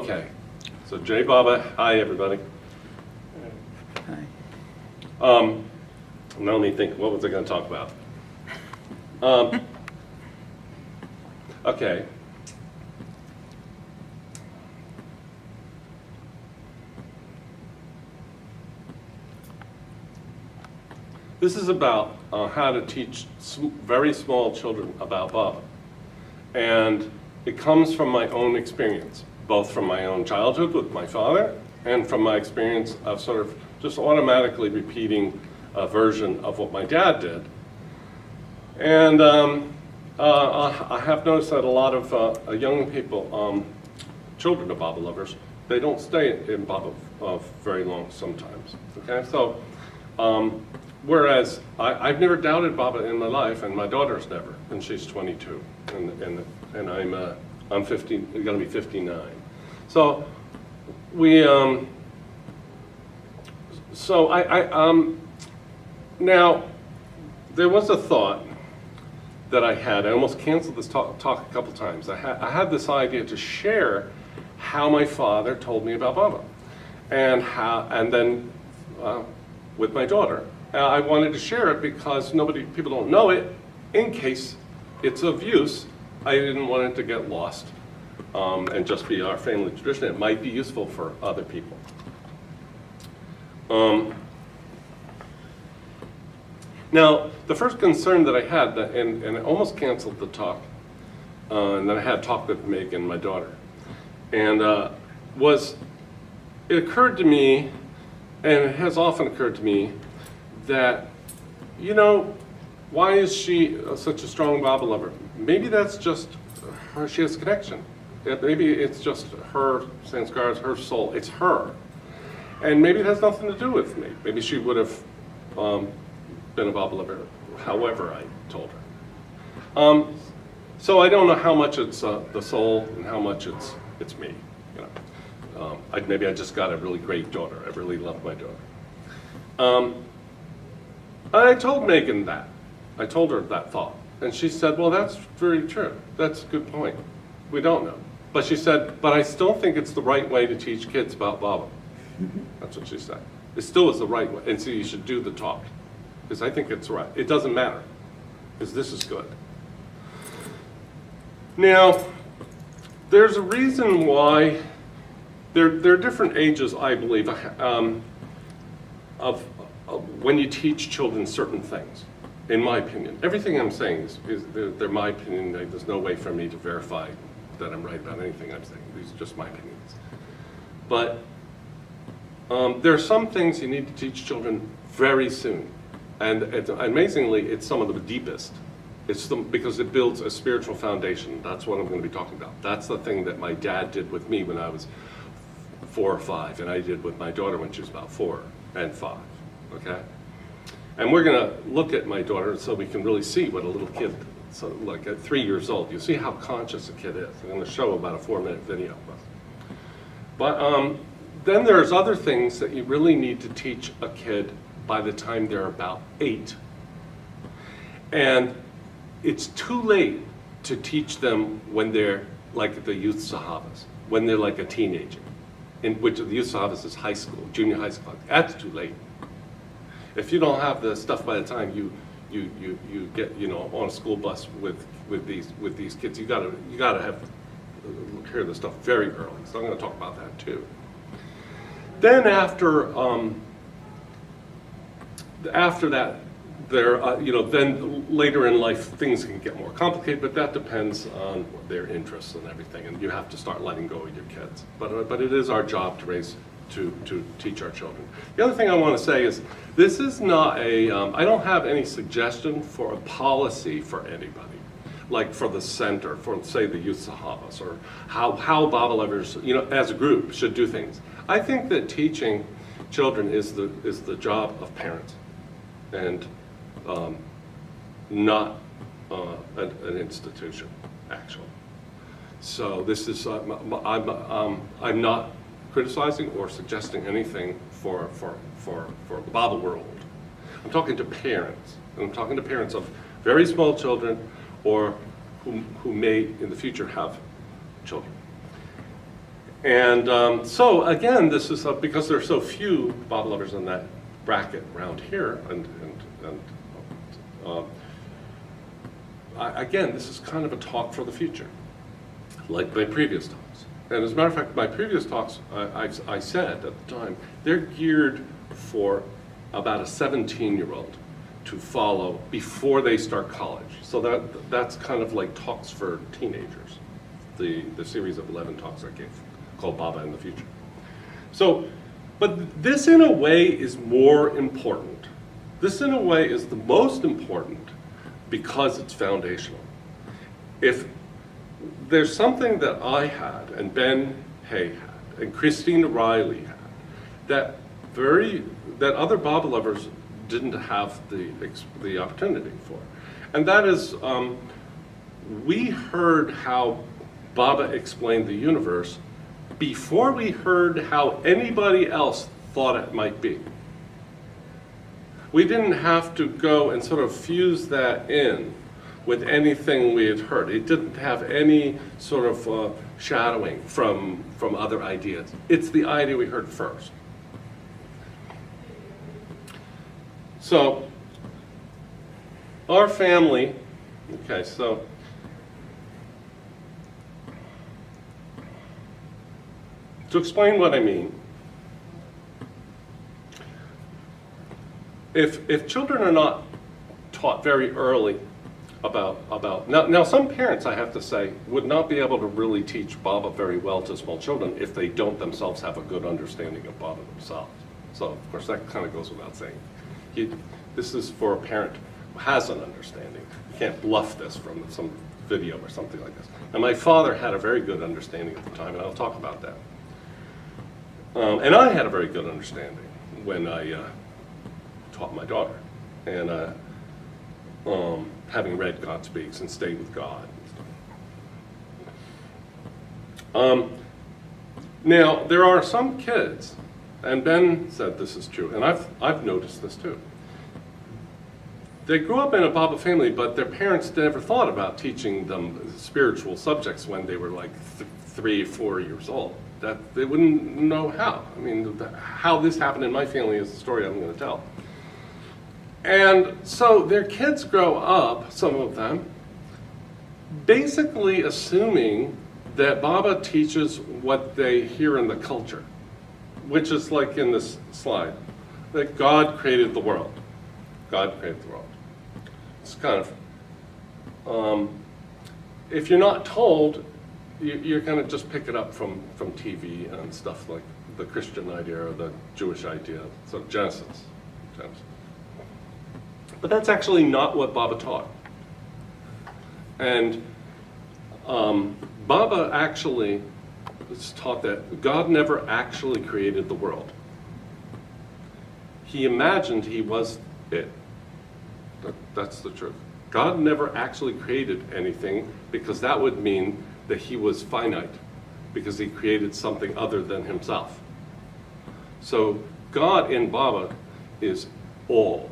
Okay, so Jai Baba, hi everybody. Hi. Let me think, what was I going to talk about? Okay. This is about how to teach very small children about Baba. And it comes from my own experience, both from my own childhood with my father and from my experience of sort of just automatically repeating a version of what my dad did. And I have noticed that a lot of young people, children of Baba lovers, they don't stay in Baba very long sometimes. Okay, so whereas I've never doubted Baba in my life, and my daughter's never, and she's 22, and I'm 50, going to be 59. So we now there was a thought that I had. I almost canceled this talk a couple times. I had this idea to share how my father told me about Baba, and then with my daughter. I wanted to share it because people don't know it. In case it's of use, I didn't want it to get lost and just be our family tradition. It might be useful for other people. Now, the first concern that I had, and I almost canceled the talk, and then I had a talk with Megan, my daughter, and it occurred to me, and it has often occurred to me, that, you know, why is she such a strong Baba lover? Maybe that's just her, she has a connection. Maybe it's just her sanskars, her soul, it's her. And maybe it has nothing to do with me. Maybe she would have been a Baba lover, however I told her. So I don't know how much it's the soul and how much it's me. You know, maybe I just got a really great daughter. I really love my daughter. I told Megan that. I told her that thought. And she said, well, that's very true. That's a good point. We don't know. But she said, but I still think it's the right way to teach kids about Baba. That's what she said. It still is the right way. And so you should do the talk. Because I think it's right. It doesn't matter. Because this is good. Now, there's a reason why there are different ages, I believe, of when you teach children certain things, in my opinion. Everything I'm saying they're my opinion. There's no way for me to verify that I'm right about anything I'm saying. These are just my opinions. But there are some things you need to teach children very soon. And amazingly, it's some of the deepest. Because it builds a spiritual foundation. That's what I'm going to be talking about. That's the thing that my dad did with me when I was 4 or 5, and I did with my daughter when she was about 4 and 5. Okay? And we're going to look at my daughter so we can really see what a little kid, so like at 3 years old, you see how conscious a kid is. I'm going to show about a 4-minute video. But then there's other things that you really need to teach a kid by the time they're about 8. And it's too late to teach them when they're like the youth sahavas, when they're like a teenager, in which the youth sahavas is high school, junior high school. That's too late. If you don't have the stuff by the time you get on a school bus with these kids, you gotta have hear the stuff very early. So I'm going to talk about that too. Then after that, then later in life things can get more complicated, but that depends on their interests and everything, and you have to start letting go of your kids. But it is our job to teach our children. The other thing I want to say is this is not I don't have any suggestion for a policy for anybody, like for the center, for say the youth sahavas, or how Baba lovers, as a group should do things. I think that teaching children is the job of parents, and not an institution, actually. So this is I'm not criticizing or suggesting anything for the Baba world. I'm talking to parents, and I'm talking to parents of very small children, or who may in the future have children. And so again, this is because there are so few Baba lovers in that bracket around here, again, this is kind of a talk for the future, like my previous talks. And as a matter of fact, my previous talks, I said at the time, they're geared for about a 17-year-old to follow before they start college. So that's kind of like talks for teenagers, the series of 11 talks I gave, called Baba in the Future. So, but this in a way is more important. This in a way is the most important because it's foundational. If there's something that I had, and Ben Hay had, and Christina Riley had, that other Baba lovers didn't have the opportunity for. And that is, we heard how Baba explained the universe before we heard how anybody else thought it might be. We didn't have to go and sort of fuse that in with anything we had heard. It didn't have any sort of shadowing from other ideas. It's the idea we heard first. So, our family, okay, so to explain what I mean, if children are not taught very early about now some parents, I have to say, would not be able to really teach Baba very well to small children if they don't themselves have a good understanding of Baba themselves. So of course that kind of goes without saying. This is for a parent who has an understanding. You can't bluff this from some video or something like this. And my father had a very good understanding at the time, and I'll talk about that. And I had a very good understanding when I taught my daughter, and having read God Speaks and Stayed with God. Now, there are some kids, and Ben said this is true, and I've noticed this too. They grew up in a Baba family, but their parents never thought about teaching them spiritual subjects when they were like 3 or 4 years old. That they wouldn't know how. I mean, how this happened in my family is the story I'm going to tell. And so their kids grow up, some of them, basically assuming that Baba teaches what they hear in the culture, which is like in this slide, that God created the world. God created the world. It's kind of, if you're not told, you're going to just pick it up from TV and stuff like the Christian idea or the Jewish idea, so Genesis. But that's actually not what Baba taught. And Baba actually taught that God never actually created the world. He imagined he was it. That's the truth. God never actually created anything because that would mean that he was finite because he created something other than himself. So God in Baba is all.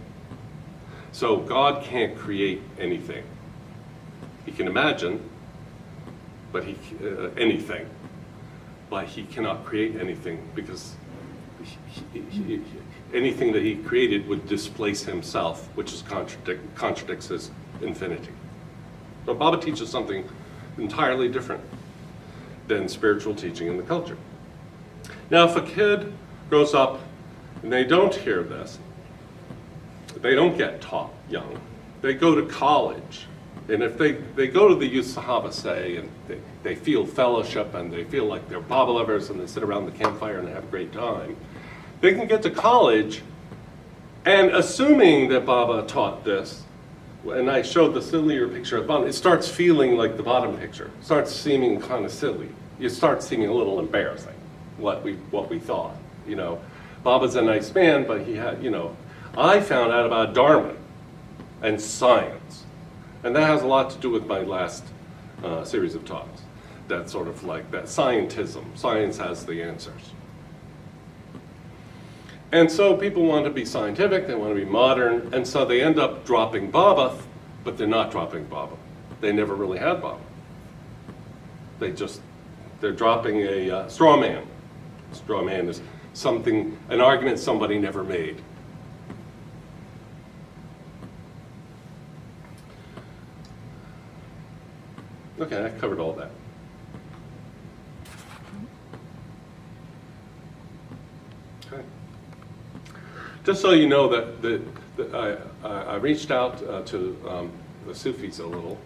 So God can't create anything. He can imagine, but anything, but he cannot create anything because anything that he created would displace himself, which is contradicts his infinity. So Baba teaches something entirely different than spiritual teaching in the culture. Now, if a kid grows up and they don't hear this, they don't get taught young, they go to college, and if they go to the Youth Sahaba, say, and they feel fellowship and they feel like they're Baba lovers and they sit around the campfire and they have a great time, they can get to college and assuming that Baba taught this, and I showed the sillier picture at the bottom, it starts feeling like the bottom picture. It starts seeming kind of silly. It starts seeming a little embarrassing, what we thought. You know, Baba's a nice man, but he had, you know, I found out about Darwin and science. And that has a lot to do with my last series of talks. That sort of like that scientism. Science has the answers. And so people want to be scientific, they want to be modern, and so they end up dropping Baba, but they're not dropping Baba. They never really had Baba. They They're dropping a straw man. Straw man is something, an argument somebody never made. Okay, I covered all that. Okay. Just so you know that I reached out to the Sufis a little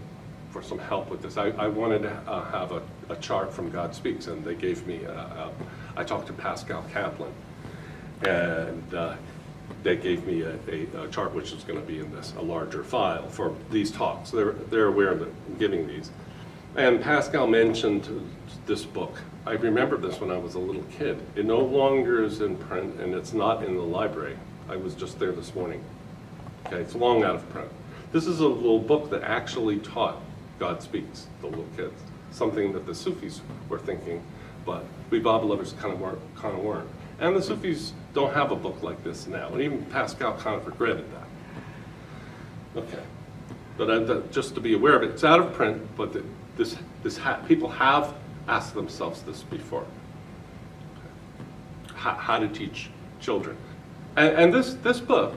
for some help with this. I wanted to have a chart from God Speaks, and they gave me, I talked to Pascal Kaplan, and they gave me a chart which is going to be in this, a larger file for these talks. They're aware that I'm giving these. And Pascal mentioned this book. I remember this when I was a little kid. It no longer is in print, and it's not in the library. I was just there this morning. Okay, it's long out of print. This is a little book that actually taught God Speaks to little kids, something that the Sufis were thinking, but we Bible lovers kind of weren't. And the Sufis don't have a book like this now, and even Pascal kind of regretted that. Okay, but just to be aware of it, it's out of print, but people have asked themselves this before. Okay. How to teach children. And this book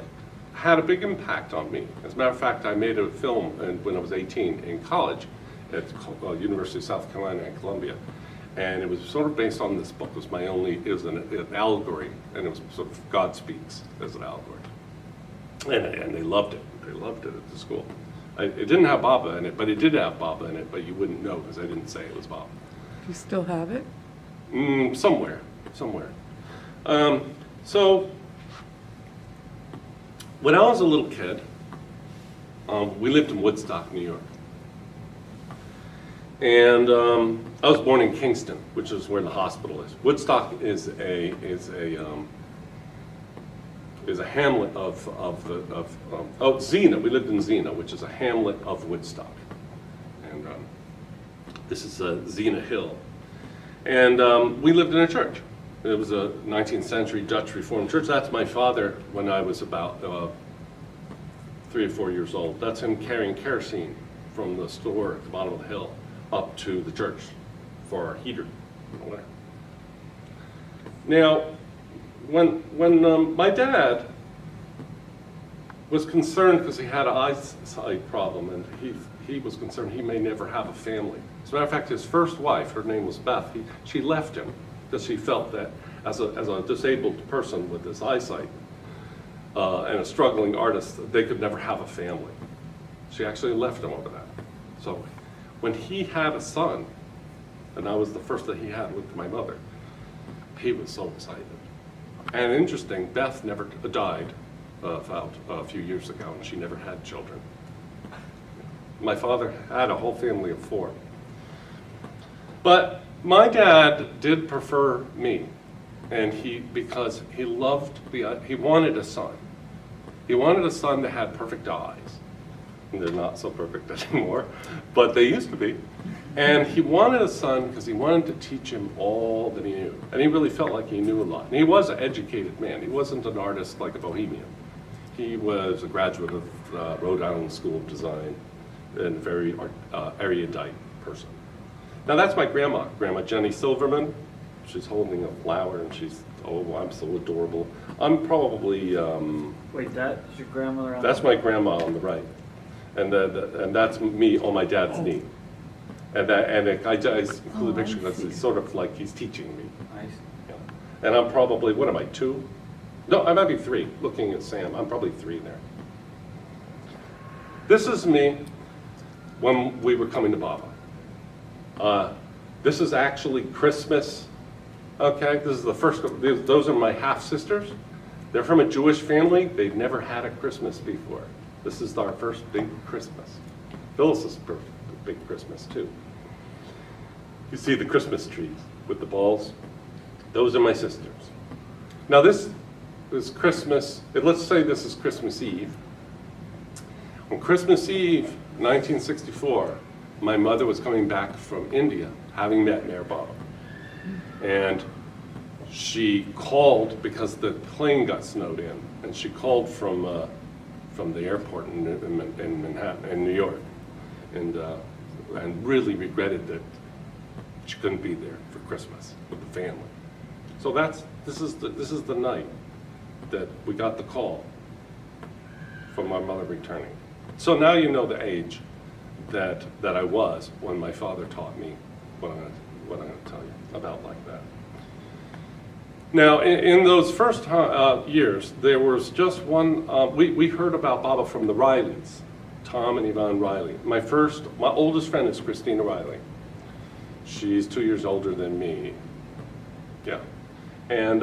had a big impact on me. As a matter of fact, I made a film when I was 18 in college at University of South Carolina at Columbia. And it was sort of based on this book. It was an allegory, and it was sort of God Speaks as an allegory. And they loved it. They loved it at the school. It didn't have Baba in it, but it did have Baba in it, but you wouldn't know because I didn't say it was Baba. Do you still have it? Somewhere. So, when I was a little kid, we lived in Woodstock, New York. And I was born in Kingston, which is where the hospital is. Woodstock is a hamlet of Xena. We lived in Xena, which is a hamlet of Woodstock. And this is Xena Hill. And we lived in a church. It was a 19th century Dutch Reformed church. That's my father when I was about 3 or 4 years old. That's him carrying kerosene from the store at the bottom of the hill up to the church for our heater. Now, when my dad was concerned because he had an eyesight problem, and he was concerned he may never have a family. As a matter of fact, his first wife, her name was Beth, she left him because she felt that as a disabled person with this eyesight and a struggling artist, they could never have a family. She actually left him over that. So when he had a son, and I was the first that he had with my mother, he was so excited. And interesting, Beth never died about a few years ago, and she never had children. My father had a whole family of 4. But my dad did prefer me, and because he wanted a son. He wanted a son that had perfect eyes. And they're not so perfect anymore, but they used to be. And he wanted a son because he wanted to teach him all that he knew. And he really felt like he knew a lot. And he was an educated man. He wasn't an artist like a bohemian. He was a graduate of Rhode Island School of Design and a very erudite person. Now that's my grandma, Grandma Jenny Silverman. She's holding a flower and she's, oh, I'm so adorable. I'm probably... Wait, that's your grandmother on That's my grandma on the right. And that's me on my dad's knee. And I include a picture because it's sort of like he's teaching me. Nice. Yeah. And I'm probably, what am I, 2? No, I might be 3. Looking at Sam, I'm probably 3 there. This is me when we were coming to Baba. This is actually Christmas. Okay, this is the first, those are my half-sisters. They're from a Jewish family. They've never had a Christmas before. This is our first big Christmas. Phyllis's big Christmas, too. You see the Christmas trees with the balls? Those are my sisters. Now this is Christmas, let's say this is Christmas Eve. On Christmas Eve, 1964, my mother was coming back from India, having met Mayor Baba. And she called because the plane got snowed in, and she called from the airport in Manhattan, in New York, and really regretted that she couldn't be there for Christmas with the family. So this is the night that we got the call from my mother returning. So now you know the age that I was when my father taught me what I'm going to tell you about like that. Now, in those first years, there was just one, we heard about Baba from the Rileys, Tom and Yvonne Riley. My oldest friend is Christina Riley. She's 2 years older than me. Yeah. And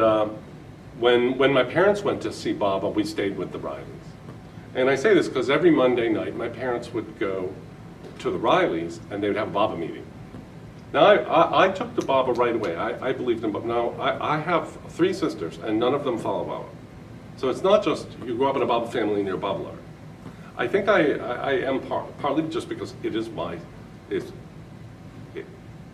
when my parents went to see Baba, we stayed with the Rileys. And I say this because every Monday night, my parents would go to the Rileys and they would have a Baba meeting. Now, I took to Baba right away. I believed in Baba. Now, I have 3 sisters, and none of them follow Baba. So it's not just you grew up in a Baba family and you're a Baba lover. I think I am partly just because it is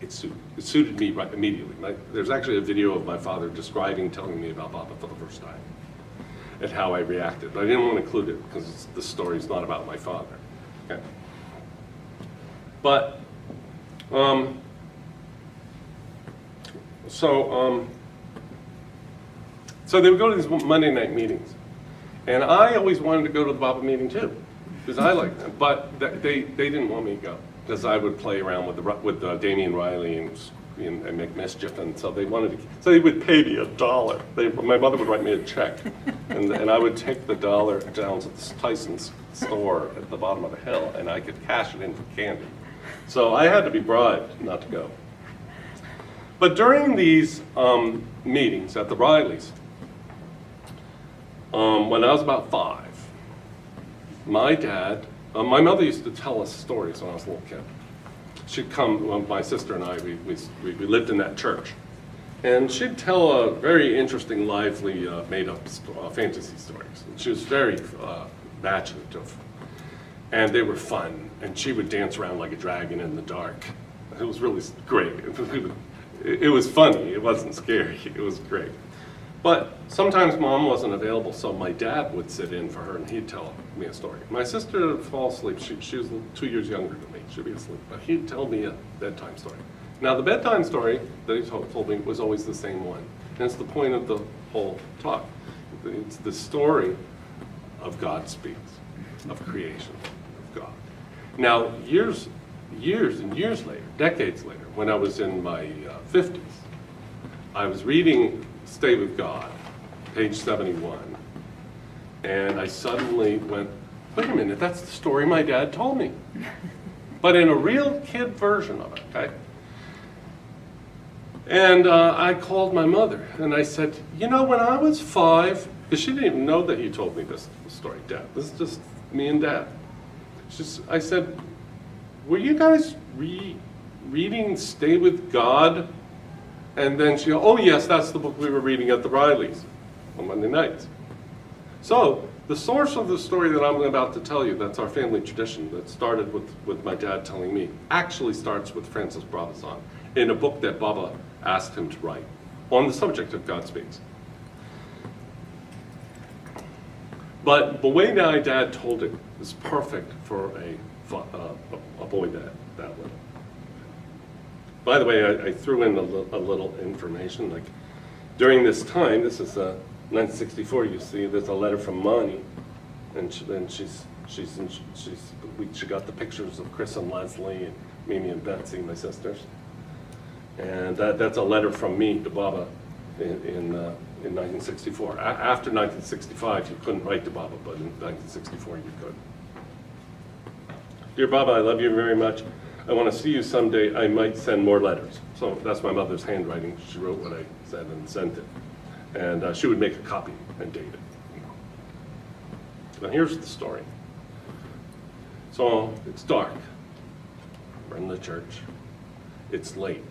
it suited me right immediately. There's actually a video of my father telling me about Baba for the first time, and how I reacted. But I didn't want to include it because the story's not about my father. Okay. But so they would go to these Monday night meetings, and I always wanted to go to the Baba meeting too, because I liked them. But they didn't want me to go because I would play around with Damian Riley and make mischief, and so they wanted to. So they would pay me $1. My mother would write me a check, and I would take the $1 down to the Tyson's store at the bottom of the hill, and I could cash it in for candy. So I had to be bribed not to go. But during these meetings at the Rileys, when I was about 5, my mother used to tell us stories when I was a little kid. She'd come, my sister and I, we lived in that church. And she'd tell a very interesting, lively, made-up fantasy stories. And she was very imaginative. And they were fun. And she would dance around like a dragon in the dark. It was really great. It was funny. It wasn't scary. It was great. But sometimes Mom wasn't available, so my dad would sit in for her, and he'd tell me a story. My sister would fall asleep. She was 2 years younger than me. She'd be asleep. But he'd tell me a bedtime story. Now, the bedtime story that he told me was always the same one. And it's the point of the whole talk. It's the story of God speaks, of creation, of God. Now, years and years later, decades later, when I was in my 50s, I was reading Stay with God, page 71, and I suddenly went, wait a minute, that's the story my dad told me. But in a real kid version of it, okay? And I called my mother, and I said, you know, when I was 5, because she didn't even know that he told me this story, Dad. This is just me and Dad. I said, were you guys reading Stay with God? And then she goes, oh yes, that's the book we were reading at the Rileys on Monday nights. So the source of the story that I'm about to tell you, that's our family tradition that started with my dad telling me, actually starts with Francis Brabazon in a book that Baba asked him to write on the subject of God Speaks. But the way my dad told it is perfect for a boy that little. By the way, I threw in a little information. Like during this time, this is 1964. You see, there's a letter from Moni, and she got the pictures of Chris and Leslie and Mimi and Betsy, my sisters, and that's a letter from me to Baba in 1964. After 1965, you couldn't write to Baba, but in 1964 you could. Dear Baba, I love you very much. I want to see you someday. I might send more letters. So that's my mother's handwriting. She wrote what I said and sent it. And she would make a copy and date it. Now here's the story. So it's dark. We're in the church. It's late.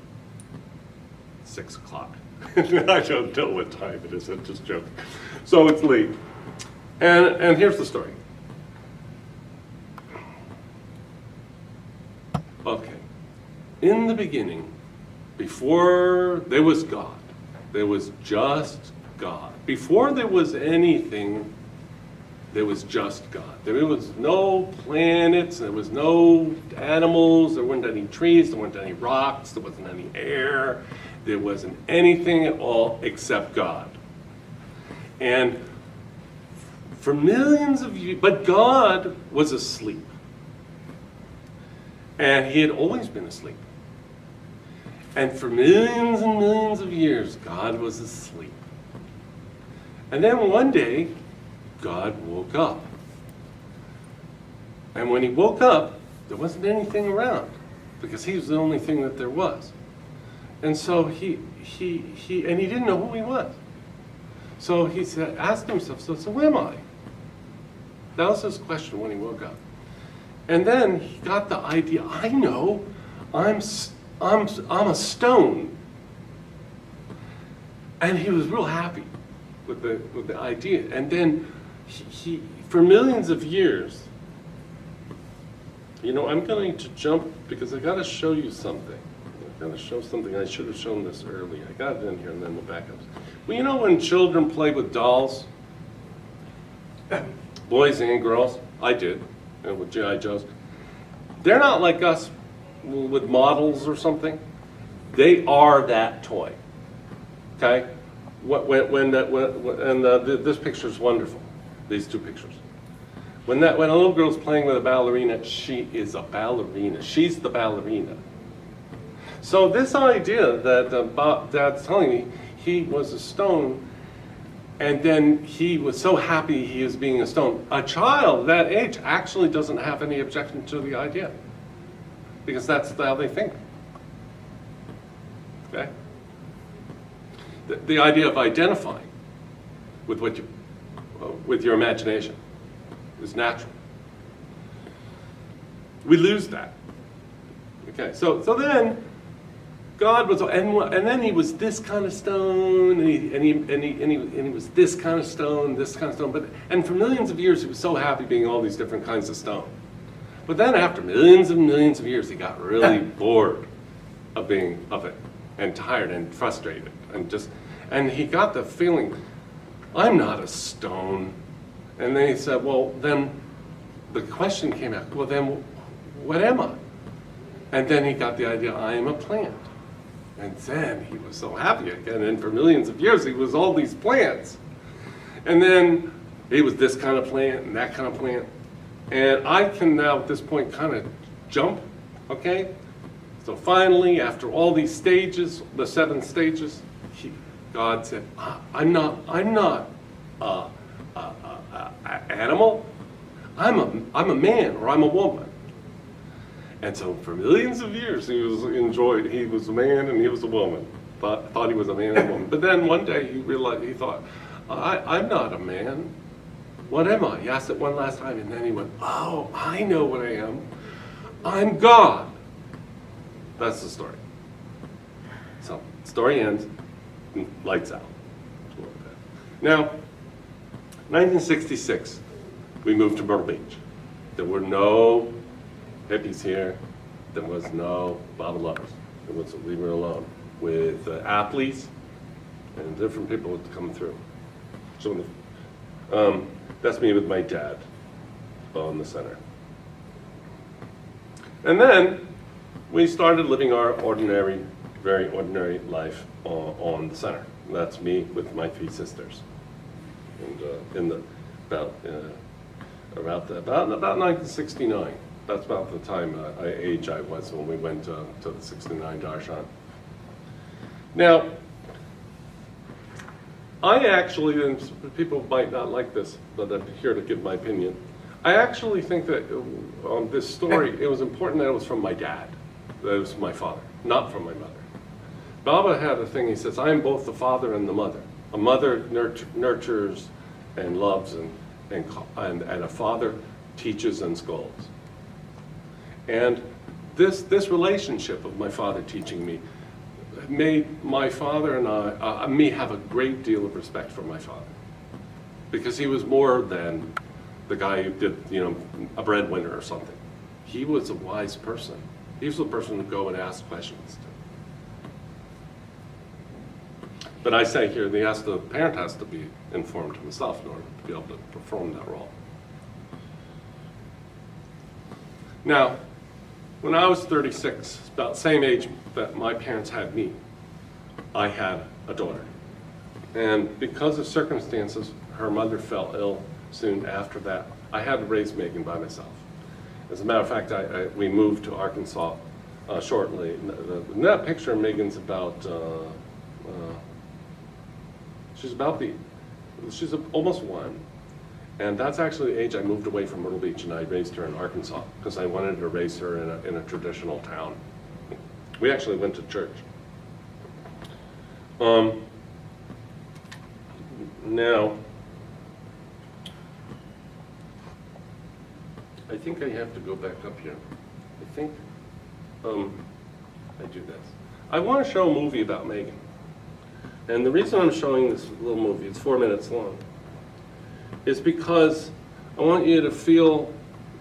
6 o'clock. I don't know what time it is. I'm just joking. So it's late. And here's the story. Okay. In the beginning, before there was God, there was just God. Before there was anything There was just God. There was no planets, there was no animals, there weren't any trees, there weren't any rocks, there wasn't any air, there wasn't anything at all except God. And for millions of years, but God was asleep. And he had always been asleep. And for millions and millions of years, God was asleep. And then one day, God woke up. And when he woke up, there wasn't anything around, because he was the only thing that there was. And so he didn't know who he was. So he asked himself, so who am I? That was his question when he woke up. And then he got the idea, I know, I'm a stone. And he was real happy with the idea. And then he for millions of years, I'm going to jump because I got to show you something. I got to show something. I should have shown this earlier. I got it in here, and then we'll back up. Well, when children play with dolls, boys and girls, I did, with G.I. Joes, they're not like us with models or something. They are that toy. Okay? This picture is wonderful. These two pictures. When a little girl's playing with a ballerina, she is a ballerina. She's the ballerina. So this idea that Dad's telling me, he was a stone, and then he was so happy he was being a stone. A child that age actually doesn't have any objection to the idea, because that's how they think. Okay? The idea of identifying with with your imagination is natural. We lose that. Okay, so then God was, and then he was this kind of stone, and he was this kind of stone, and for millions of years he was so happy being all these different kinds of stone. But then after millions and millions of years, he got really bored of it, and tired and frustrated, and he got the feeling, I'm not a stone. And then he said, well, then the question came out, well, then what am I? And then he got the idea, I am a plant. And then he was so happy again, and for millions of years he was all these plants. And then he was this kind of plant and that kind of plant. And I can now at this point kind of jump, okay? So finally, after all these stages, the 7 stages, God said, I'm not an animal. I'm a man, or I'm a woman. And so for millions of years he was a man and he was a woman. Thought he was a man and a woman. But then one day he thought, I'm not a man. What am I? He asked it one last time, and then he went, oh, I know what I am. I'm God. That's the story. So, story ends, lights out. Now, 1966, we moved to Myrtle Beach. There were no hippies here. There was no Baba Lovers. We were alone with Appleys and different people would come through. So that's me with my dad on the center. And then we started living our ordinary, very ordinary life on the center. That's me with my 3 sisters. And about 1969. That's about the time age I was when we went to the 69 Darshan. Now, I actually, and people might not like this, but I'm here to give my opinion. I actually think that on this story, it was important that it was from my dad, that it was from my father, not from my mother. Baba had a thing, he says, I am both the father and the mother. A mother nurtures and loves, and a father teaches and scolds. And this relationship of my father teaching me made my father and me have a great deal of respect for my father, because he was more than the guy who did, a breadwinner or something. He was a wise person. He was the person to go and ask questions to. But I say here, the parent has to be informed himself in order to be able to perform that role. Now, when I was 36, about the same age that my parents had me, I had a daughter. And because of circumstances, her mother fell ill soon after that. I had to raise Megan by myself. As a matter of fact, we moved to Arkansas shortly. In that picture, Megan's about, she's almost 1. And that's actually the age I moved away from Myrtle Beach, and I raised her in Arkansas because I wanted to raise her in a traditional town. We actually went to church. Now, I think I have to go back up here. I think I do this. I want to show a movie about Megan. And the reason I'm showing this little movie, it's 4 minutes long, is because I want you to feel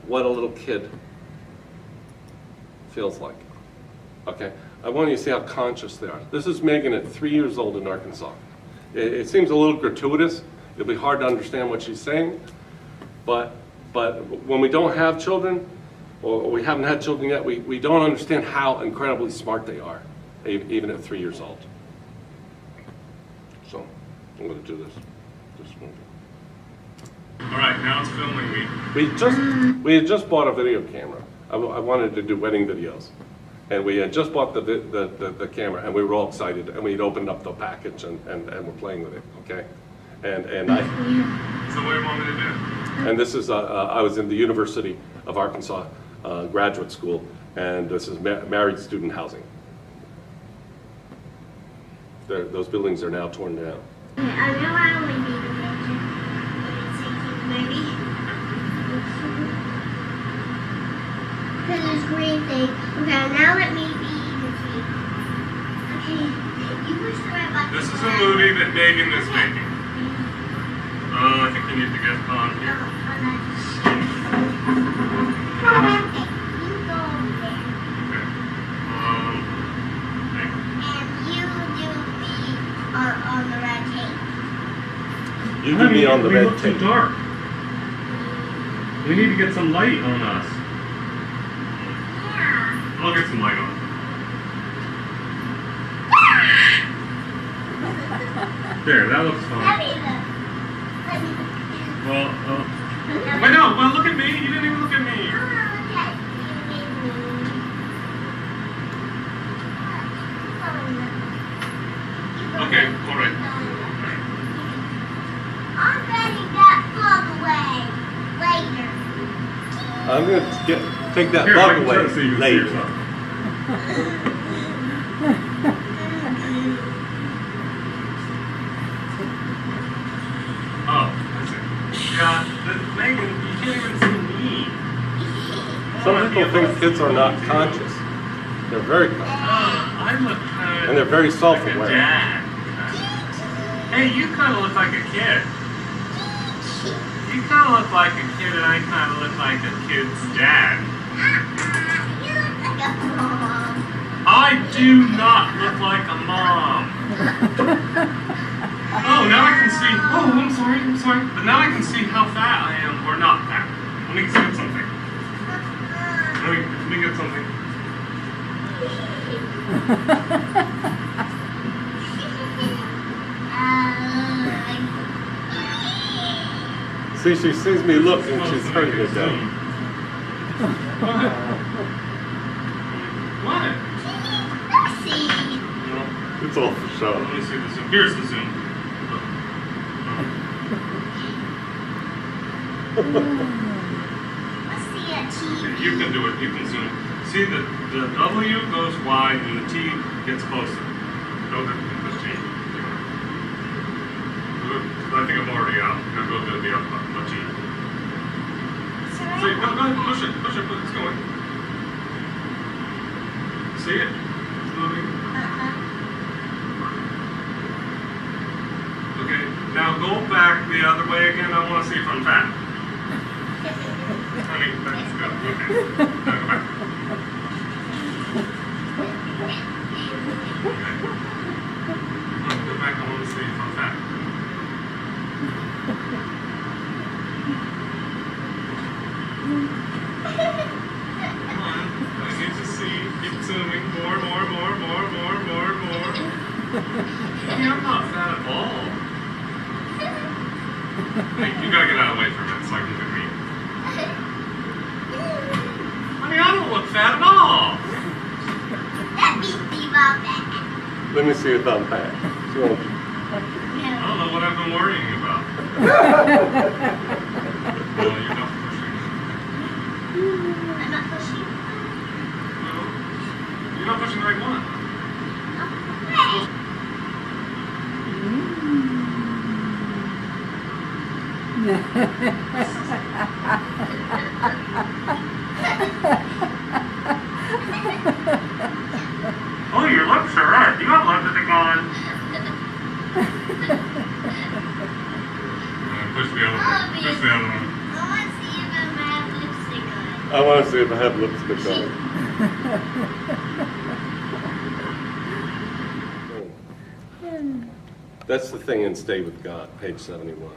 what a little kid feels like. Okay? I want you to see how conscious they are. This is Megan at 3 years old in Arkansas. It seems a little gratuitous. It'll be hard to understand what she's saying. But when we don't have children, or we haven't had children yet, we don't understand how incredibly smart they are, even at 3 years old. So, I'm going to do this movie. All right, now it's filming me. We had just bought a video camera. I wanted to do wedding videos. And we had just bought the camera, and we were all excited, and we'd opened up the package and we're playing with it, okay? And I... So what do you want me to do? And this is, I was in the University of Arkansas graduate school, and this is married student housing. Those buildings are now torn down. I know I only need a picture. Maybe. Because this green thing. Okay, now let me be the tree. Okay, you push the red button. This is a movie that Megan is making. I think you need to get on here. Okay, you go over there. Okay. And you do me on the red tape. You can be on the we red look too tape. dark. We need to get some light on us. Yeah. I'll get some light on. There, that looks fine. Let me look. Well, wait, no, well, look at me. You didn't even look at me. Okay, all right. I'm getting that plug away later. I'm going to take that Here, I bug can away turn so you can see later. yourself. Oh, I see. Yeah, Megan, you can't even see me. Some people think kids are not conscious. They're very conscious. I look kind of... And they're very like a self-aware. dad. Hey, you kind of look like a kid. You kind of look like a kid, and I kind of look like a kid's dad. You look like a mom. I do not look like a mom. Oh, now I can see. Oh, I'm sorry. But now I can see how fat I am, or not fat. Let me get something. Let me get something. See, she sees me look and she's hurting it down. What? See. It's all for show. Let me see the zoom. Here's the zoom. Let's see a TV. You can do it. You can zoom. See, the W goes wide and the T gets closer. Go to the T. I think I'm already out. Now go to the up button, the T. See, go ahead, push it, it's going. See it? It's moving. Okay, now go back the other way again. I want to see if I'm fat. Honey, that's good. Okay. Now go back. Okay. Go back. I want to see if I'm fat. Let me see your thumb back. So, I don't know what I've been worrying about. Well, you're not pushing. I'm not pushing. No. You're not pushing the right one. Oh, your lips are red. You got lipstick on. Push the other one. Push the other one. I want to see if I have lipstick on. I want to see if I have lipstick on. That's the thing in Stay with God, page 71.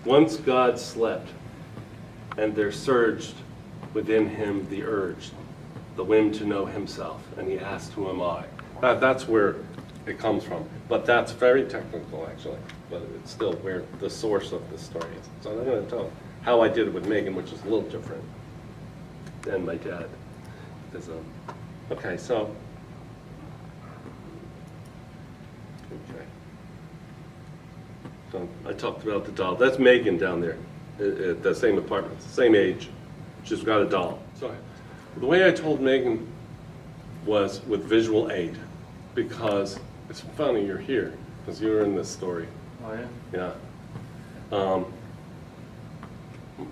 Once God slept, and there surged within him the urge, the whim to know himself, and he asked, "Who am I?" That's where it comes from. But that's very technical, actually. But it's still where the source of the story is. So I'm going to tell how I did it with Megan, which is a little different than my dad. Because, okay, so. Okay. So I talked about the doll. That's Megan down there at the same apartment, same age. She's got a doll. So the way I told Megan was with visual aid, because it's funny you're here, because you're in this story. Oh, yeah? Yeah.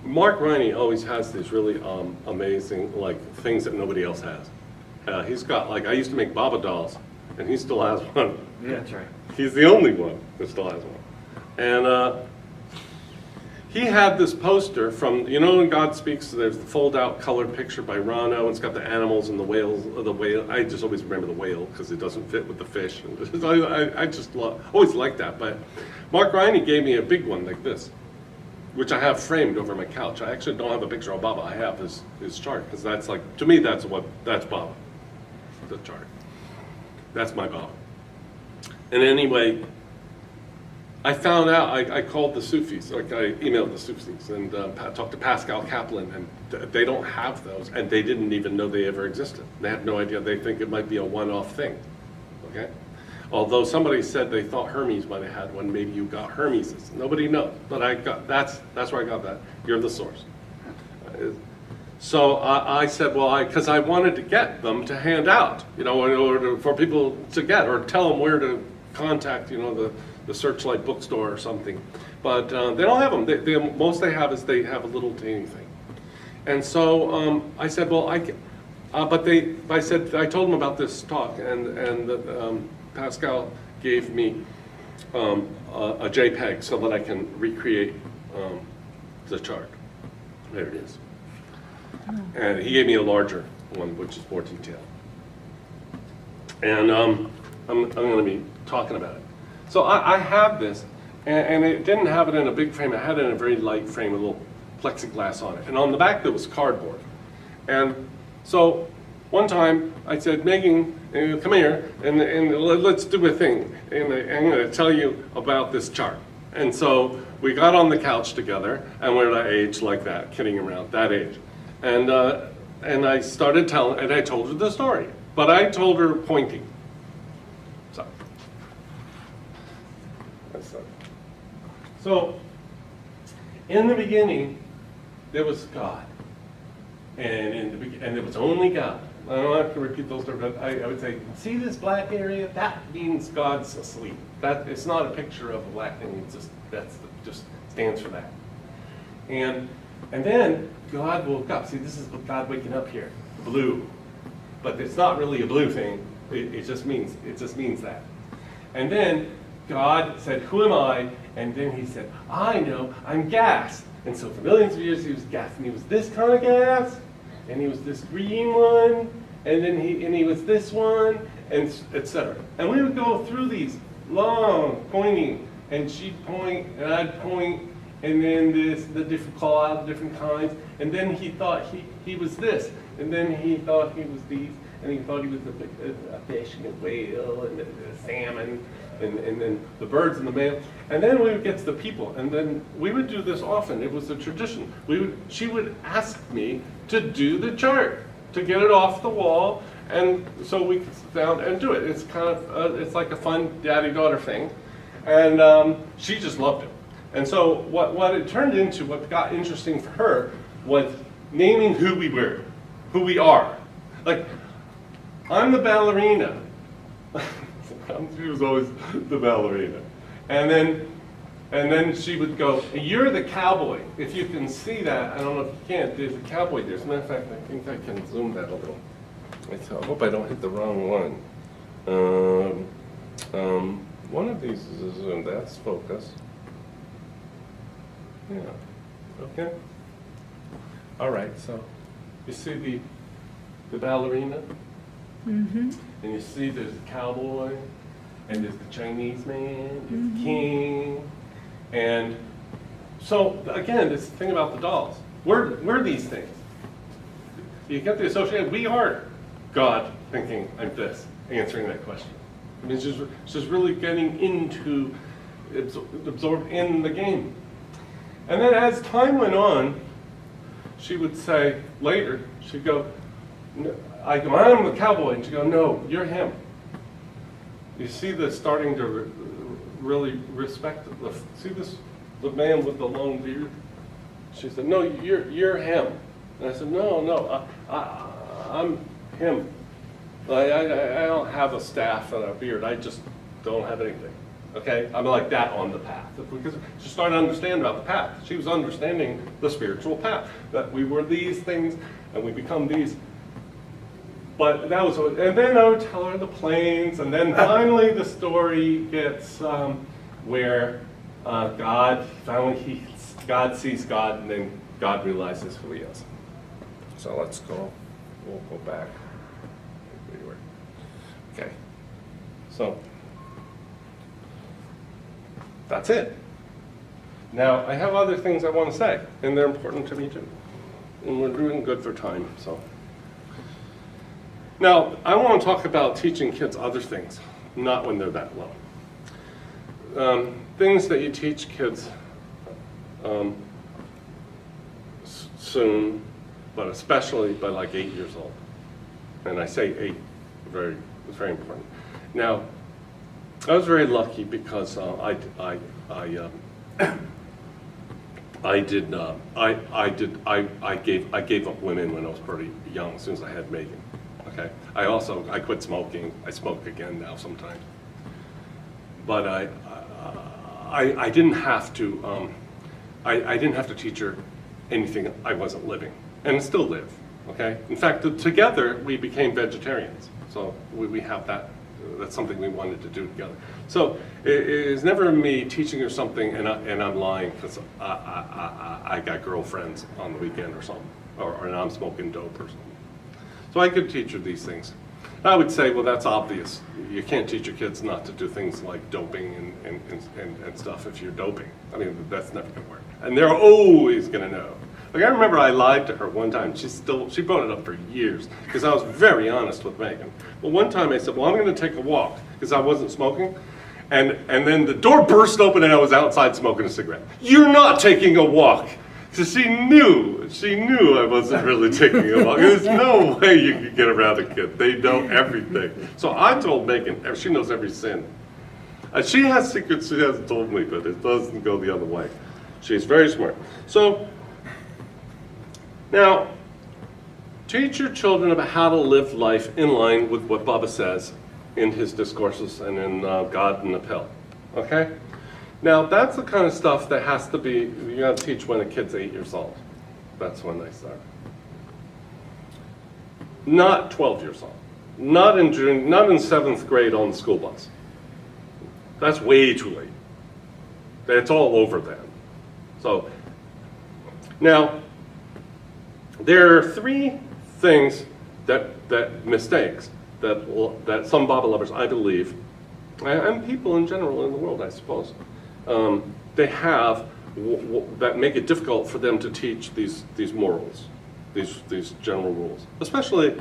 Mark Riney always has these really amazing things that nobody else has. He's got I used to make Baba dolls, and he still has one. Yeah, that's right. He's the only one that still has one. And he had this poster from, in God Speaks, there's the fold-out colored picture by Rano, and it's got the animals and the whales. The whale. I just always remember the whale because it doesn't fit with the fish. I just always liked that. But Mark Riney gave me a big one like this, which I have framed over my couch. I actually don't have a picture of Baba. I have his chart, because that's to me, that's Baba, the chart. That's my Baba. And anyway, I found out, I called the Sufis, I emailed the Sufis, and talked to Pascal Kaplan, and they don't have those, and they didn't even know they ever existed. They have no idea. They think it might be a one-off thing, okay? Although somebody said they thought Hermes might have had one, maybe you got Hermes's. Nobody knows, but that's where I got that. You're the source. So I said, well, because I wanted to get them to hand out, in order for people to get, or tell them where to contact, the Searchlight bookstore or something. But they don't have them. Most they have is they have a little tiny thing. And so I said, well, I told them about this talk, and Pascal gave me a JPEG so that I can recreate the chart. There it is. And he gave me a larger one, which is more detailed. And I'm going to be talking about it. So I have this, and it didn't have it in a big frame. It had it in a very light frame, a little plexiglass on it. And on the back there was cardboard. And so one time I said, Megan, come here, and let's do a thing. And I'm going to tell you about this chart. And so we got on the couch together, and we're that age like that, kidding around, that age. And I started telling, and I told her the story. But I told her pointing. So, in the beginning, there was God, and there was only God. I don't have to repeat those words, but I would say, see this black area? That means God's asleep. It's not a picture of a black thing. It's just stands for that. And then God woke up. See, this is God waking up here, blue, but it's not really a blue thing. It just means that. And then God said, "Who am I?" And then he said, "I know, I'm gas." And so for millions of years he was gas, and he was this kind of gas, and he was this green one, and then he was this one, and etc. And we would go through these long pointing, and she'd point, and I'd point, and then the different call out the different kinds, and then he thought he was this, and then he thought he was these, and he thought he was a fish and a whale and a salmon. And then the birds and the male, and then we would get to the people, and then we would do this often. It was a tradition. She would ask me to do the chart, to get it off the wall, And so we could sit down and do it. It's kind of, it's like a fun daddy-daughter thing. And she just loved it. And so what it turned into, what got interesting for her, was naming who we were, who we are. Like, I'm the ballerina. She was always the ballerina. And then she would go, you're the cowboy. If you can see that, I don't know if you can, there's a cowboy there. As a matter of fact, I think I can zoom that a little. I hope I don't hit the wrong one. One of these is a zoom, that's focus. Yeah, okay. All right, so you see the ballerina? Mm-hmm. And you see there's a cowboy, and there's the Chinese man, there's the king. And so, again, this thing about the dolls. We're these things. You get the association, we are God thinking, I'm this, answering that question. I mean, it's just really getting into, absorbed in the game. And then as time went on, she would say, later, she'd go, I'm the cowboy, and she'd go, no, you're him. You see this starting to really respect it. See this, the man with the long beard? She said, no, you're him. And I said, no, I'm him. I don't have a staff and a beard. I just don't have anything. Okay? I'm like that on the path. Because she started to understand about the path. She was understanding the spiritual path. That we were these things and we become these. But that was, and then I would tell her the planes, and then finally the story gets where God sees God, and then God realizes who He is. So let's go. We'll go back. Okay. So that's it. Now I have other things I want to say, and they're important to me too. And we're doing good for time, so. Now, I want to talk about teaching kids other things, not when they're that low. Things that you teach kids soon, but especially by like 8 years old. And I say 8, it's very important. Now, I was very lucky because I gave up women when I was pretty young, as soon as I had Megan. Okay. I quit smoking. I smoke again now sometimes. But I didn't have to. I didn't have to teach her anything I wasn't living, and still live. Okay. In fact, together we became vegetarians. So we have that. That's something we wanted to do together. So it's never me teaching her something and I'm lying because I got girlfriends on the weekend or something, or I'm smoking dope or something. So I could teach her these things. I would say, well, that's obvious. You can't teach your kids not to do things like doping and stuff if you're doping. I mean, that's never going to work. And they're always going to know. Like, I remember I lied to her one time. She brought it up for years because I was very honest with Megan. Well, one time I said, well, I'm going to take a walk because I wasn't smoking. And then the door burst open and I was outside smoking a cigarette. You're not taking a walk. So she knew I wasn't really taking a walk. There's no way you could get around a kid. They know everything. So I told Megan, she knows every sin. She has secrets she hasn't told me, but it doesn't go the other way. She's very smart. So now, teach your children about how to live life in line with what Baba says in his discourses and in God in the Pill. Okay? Now, that's the kind of stuff that has to be, you got to teach when a kid's 8 years old. That's when they start. Not 12 years old. Not in 7th grade on the school bus. That's way too late. It's all over then. So, now, there are 3 things mistakes that some Baba lovers, I believe, and people in general in the world, I suppose, they have that make it difficult for them to teach these morals, these general rules, especially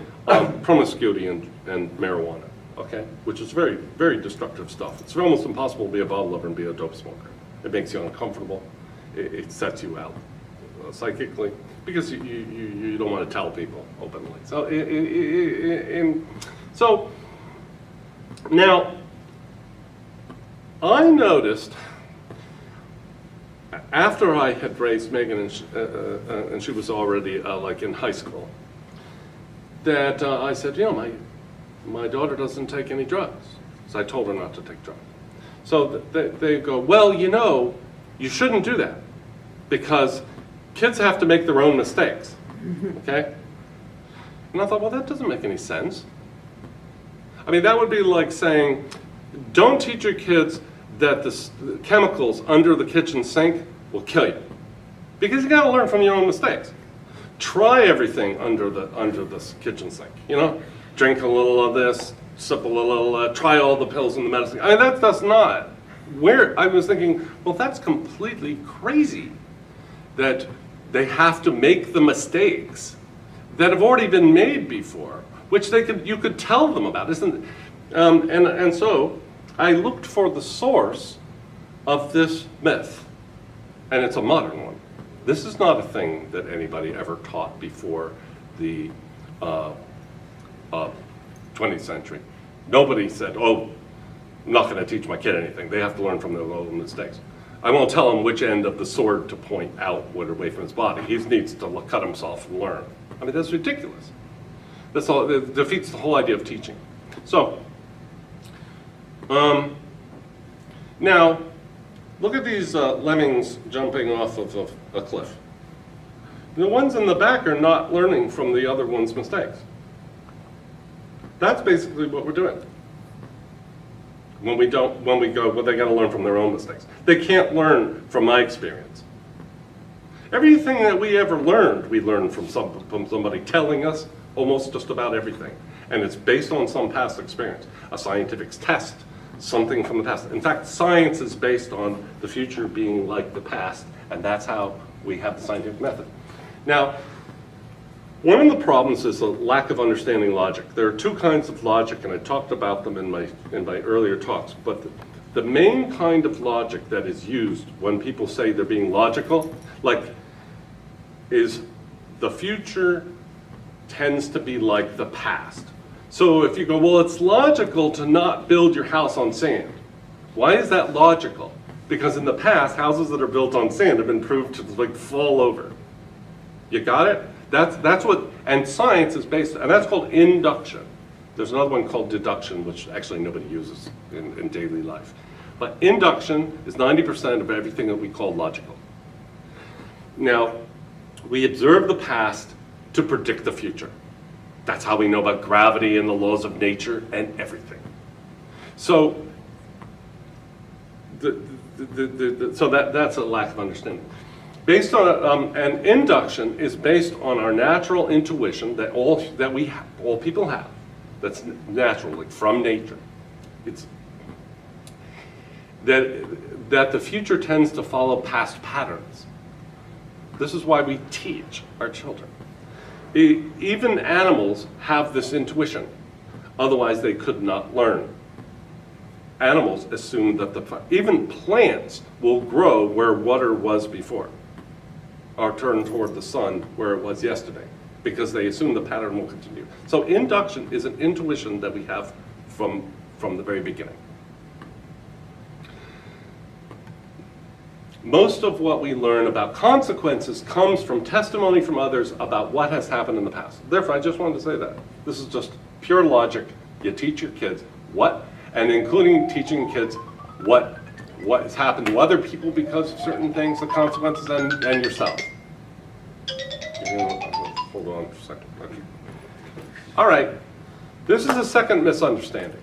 promiscuity and marijuana, okay, which is very, very destructive stuff. It's almost impossible to be a Baba lover and be a dope smoker. It makes you uncomfortable. It sets you out psychically. because you don't want to tell people openly. So, now, I noticed after I had raised Megan and she was already like in high school, that I said, you know, my daughter doesn't take any drugs. So I told her not to take drugs. So they go, well, you know, you shouldn't do that because kids have to make their own mistakes, okay? And I thought, well, that doesn't make any sense. I mean, that would be like saying, don't teach your kids that the chemicals under the kitchen sink will kill you. Because you gotta learn from your own mistakes. Try everything under the kitchen sink, you know? Drink a little of this, sip a little, try all the pills and the medicine. I mean, that's not where, I was thinking, well, that's completely crazy that they have to make the mistakes that have already been made before, which you could tell them about, isn't it? And so I looked for the source of this myth, and it's a modern one. This is not a thing that anybody ever taught before the 20th century. Nobody said, oh, I'm not going to teach my kid anything. They have to learn from their own mistakes. I won't tell him which end of the sword to point outward away from his body. He needs to cut himself and learn. I mean, that's ridiculous. That's all, it defeats the whole idea of teaching. So, now, look at these lemmings jumping off of a cliff. The ones in the back are not learning from the other one's mistakes. That's basically what we're doing. When we go, well, they got to learn from their own mistakes. They can't learn from my experience. Everything that we ever learned, we learned from somebody telling us almost just about everything. And it's based on some past experience. A scientific test, something from the past. In fact, science is based on the future being like the past, and that's how we have the scientific method. Now, one of the problems is a lack of understanding logic. There are two kinds of logic, and I talked about them in my earlier talks, but the main kind of logic that is used when people say they're being logical, is the future tends to be like the past. So if you go, well, it's logical to not build your house on sand. Why is that logical? Because in the past, houses that are built on sand have been proved to fall over. You got it? That's what, and science is based, and that's called induction. There's another one called deduction, which actually nobody uses in daily life. But induction is 90% of everything that we call logical. Now, we observe the past to predict the future. That's how we know about gravity and the laws of nature and everything. So, that's a lack of understanding. Based on and induction is based on our natural intuition that all people have. That's natural, like from nature. It's that the future tends to follow past patterns. This is why we teach our children. Even animals have this intuition. Otherwise, they could not learn. Animals assume that even plants will grow where water was before, or turn toward the sun where it was yesterday, because they assume the pattern will continue. So induction is an intuition that we have from the very beginning. Most of what we learn about consequences comes from testimony from others about what has happened in the past. Therefore, I just wanted to say that. This is just pure logic. You teach your kids what, and including teaching kids what has happened to other people because of certain things, the consequences, and yourself. Hold on for a second. Okay. All right. This is a second misunderstanding.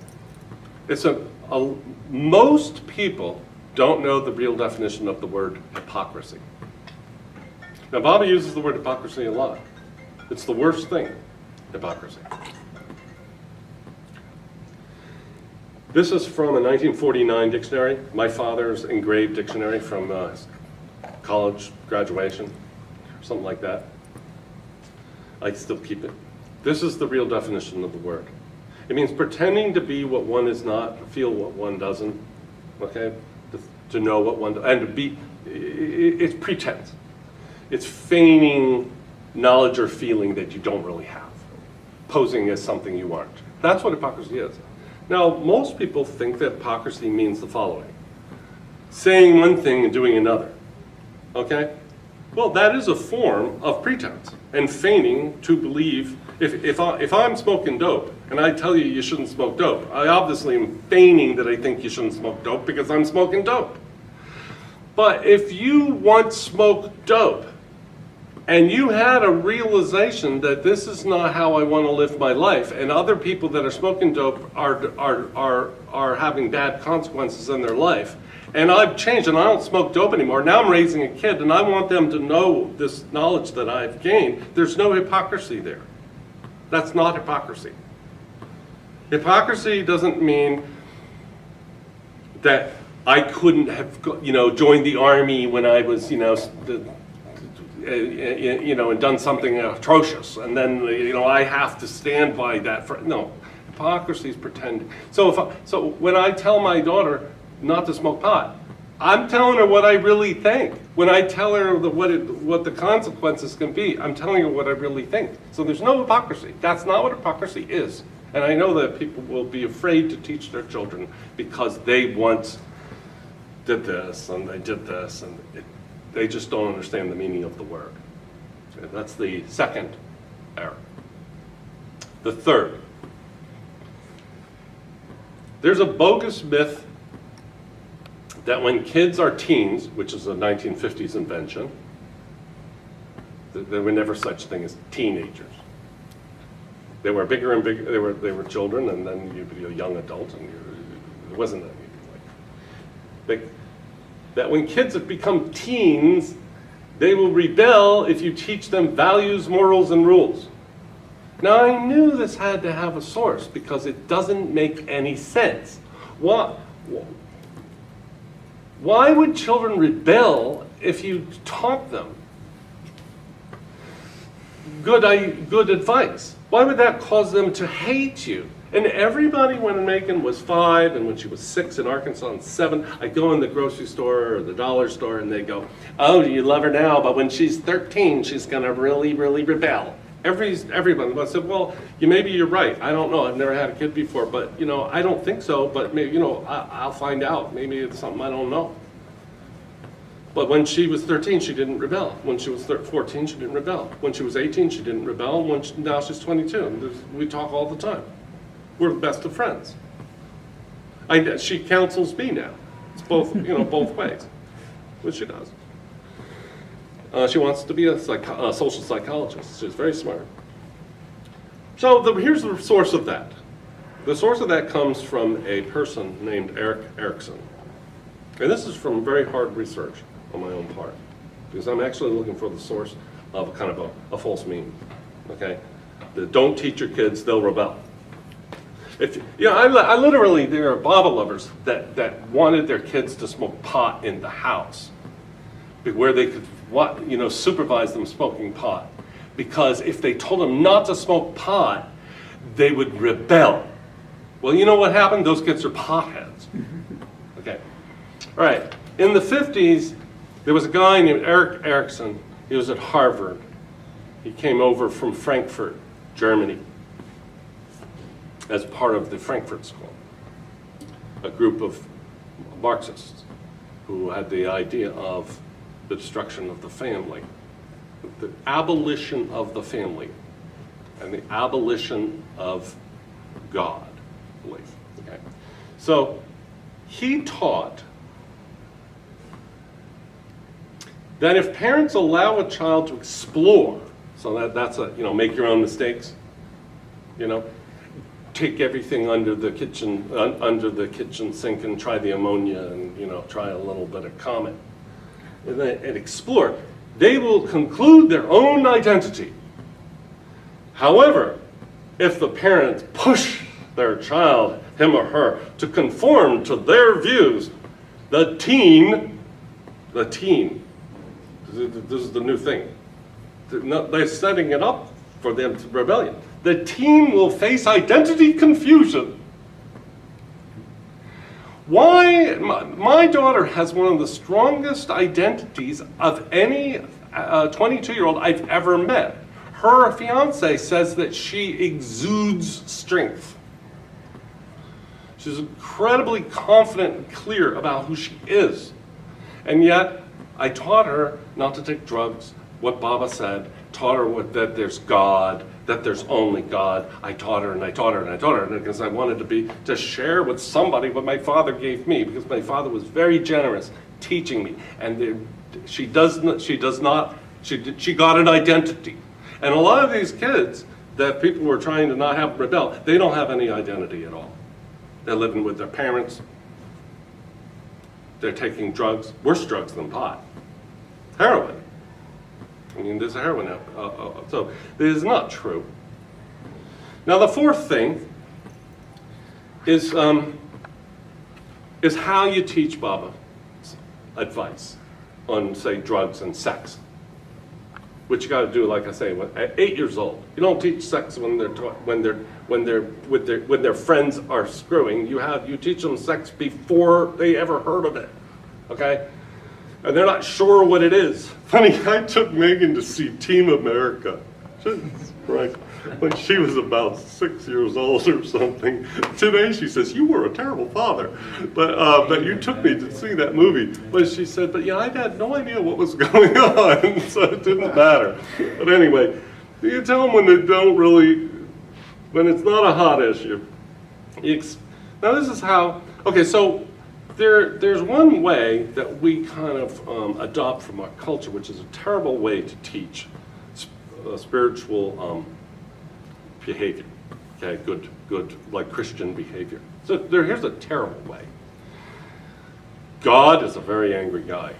It's most people don't know the real definition of the word hypocrisy. Now, Bobby uses the word hypocrisy a lot. It's the worst thing, hypocrisy. This is from a 1949 dictionary, my father's engraved dictionary from college graduation, something like that. I still keep it. This is the real definition of the word. It means pretending to be what one is not, to feel what one doesn't, okay? To know what one, and to be, it's pretense. It's feigning knowledge or feeling that you don't really have, posing as something you aren't. That's what hypocrisy is. Now, most people think that hypocrisy means the following: saying one thing and doing another. Okay? Well, that is a form of pretense and feigning to believe. If I'm smoking dope and I tell you you shouldn't smoke dope, I obviously am feigning that I think you shouldn't smoke dope because I'm smoking dope. But if you once smoked dope and you had a realization that this is not how I want to live my life, and other people that are smoking dope are having bad consequences in their life, and I've changed and I don't smoke dope anymore, now I'm raising a kid and I want them to know this knowledge that I've gained, there's no hypocrisy there. That's not hypocrisy. Hypocrisy doesn't mean that I couldn't have, joined the army when I was, and done something atrocious, and then, I have to stand by that. No, hypocrisy is pretending. So when I tell my daughter not to smoke pot, I'm telling her what I really think. When I tell her what the consequences can be, I'm telling her what I really think. So there's no hypocrisy. That's not what hypocrisy is. And I know that people will be afraid to teach their children because they once did this and they did this, and they just don't understand the meaning of the word. Okay, that's the second error. The third, there's a bogus myth that when kids are teens, which is a 1950s invention, there were never such thing as teenagers. They were bigger and bigger. They were children, and then you'd be a young adult, and it wasn't anything like that. When kids have become teens, they will rebel if you teach them values, morals, and rules. Now, I knew this had to have a source because it doesn't make any sense. Why would children rebel if you taught them good advice? Why would that cause them to hate you? And everybody, when Megan was 5 and when she was 6 in Arkansas and 7, I'd go in the grocery store or the dollar store and they'd go, "Oh, you love her now, but when she's 13, she's going to really, really rebel." Everybody. I said, "Well, maybe you're right. I don't know. I've never had a kid before, but I don't think so. But maybe I'll find out. Maybe it's something I don't know." But when she was 13, she didn't rebel. When she was 14, she didn't rebel. When she was 18, she didn't rebel. Now she's 22. And we talk all the time. We're the best of friends. She counsels me now. It's both, both ways, which she does. She wants to be a social psychologist. She's very smart. So here's the source of that. The source of that comes from a person named Erik Erikson. And this is from very hard research on my own part, because I'm actually looking for the source of kind of a false meme. Okay? Don't teach your kids, they'll rebel. I literally, there are Bible lovers that wanted their kids to smoke pot in the house, where they could supervise them smoking pot, because if they told them not to smoke pot, they would rebel. Well, you know what happened? Those kids are potheads. Okay. All right. In the 50s, there was a guy named Erik Erikson. He was at Harvard. He came over from Frankfurt, Germany, as part of the Frankfurt School, a group of Marxists who had the idea of the destruction of the family, the abolition of the family, and the abolition of God, I believe. Okay. So he taught that if parents allow a child to explore, so that's make your own mistakes, take everything under the kitchen sink and try the ammonia and try a little bit of Comet and explore, they will conclude their own identity. However, if the parents push their child, him or her, to conform to their views, the teen, this is the new thing. They're setting it up for them to rebellion. The teen will face identity confusion. Why? My daughter has one of the strongest identities of any 22-year-old I've ever met. Her fiance says that she exudes strength. She's incredibly confident and clear about who she is. And yet, I taught her not to take drugs, what Baba said, taught her that there's God, that there's only God. I taught her and I taught her and I taught her because I wanted to share with somebody what my father gave me, because my father was very generous teaching me. And she got an identity. And a lot of these kids that people were trying to not have rebel, they don't have any identity at all. They're living with their parents. They're taking drugs, worse drugs than pot. Heroin. I mean, there's heroin out. So this is not true. Now the fourth thing is how you teach Baba's advice on, say, drugs and sex. Which you got to do, like I say, at 8 years old. You don't teach sex when their friends are screwing. You teach them sex before they ever heard of it, okay? And they're not sure what it is. Funny, I took Megan to see Team America. Jesus Christ. When she was about 6 years old or something. Today she says, "You were a terrible father." But you took me to see that movie. But she said, "But yeah, I had no idea what was going on," so it didn't matter. But anyway, you tell them when they don't really, when it's not a hot issue. Now this is how, okay, so there's one way that we kind of adopt from our culture, which is a terrible way to teach spiritual behavior, okay, good, like Christian behavior. So here's a terrible way. God is a very angry guy,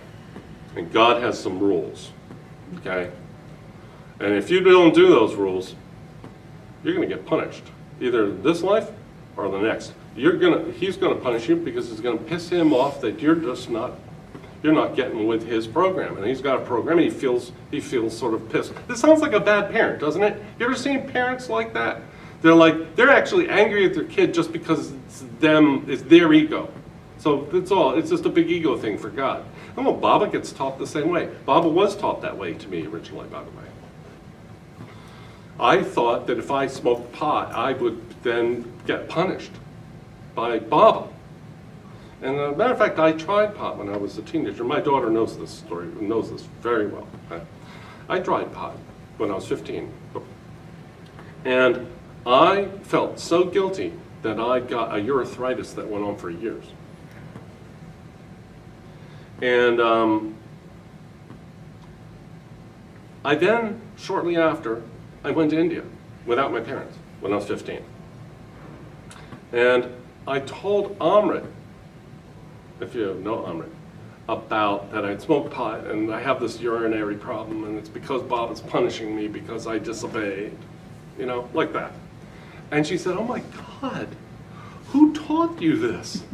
and God has some rules, okay? And if you don't do those rules, you're going to get punished, either this life or the next. He's going to punish you because it's going to piss him off that you're not getting with his program, and he's got a program, and he feels sort of pissed. This sounds like a bad parent, doesn't it? You ever seen parents like that? They're actually angry at their kid just because it's their ego. So it's just a big ego thing for God. And well, Baba gets taught the same way. Baba was taught that way to me originally, by the way. I thought that if I smoked pot, I would then get punished by Baba. And as a matter of fact, I tried pot when I was a teenager. My daughter knows this story, knows this very well. Okay? I tried pot when I was 15. And I felt so guilty that I got a urethritis that went on for years. And I then, shortly after, I went to India without my parents when I was 15. And I told Amrit, if you know Amrit, about that I'd smoked pot and I have this urinary problem and it's because Baba's punishing me because I disobeyed, you know, like that. And she said, "Oh my God, who taught you this?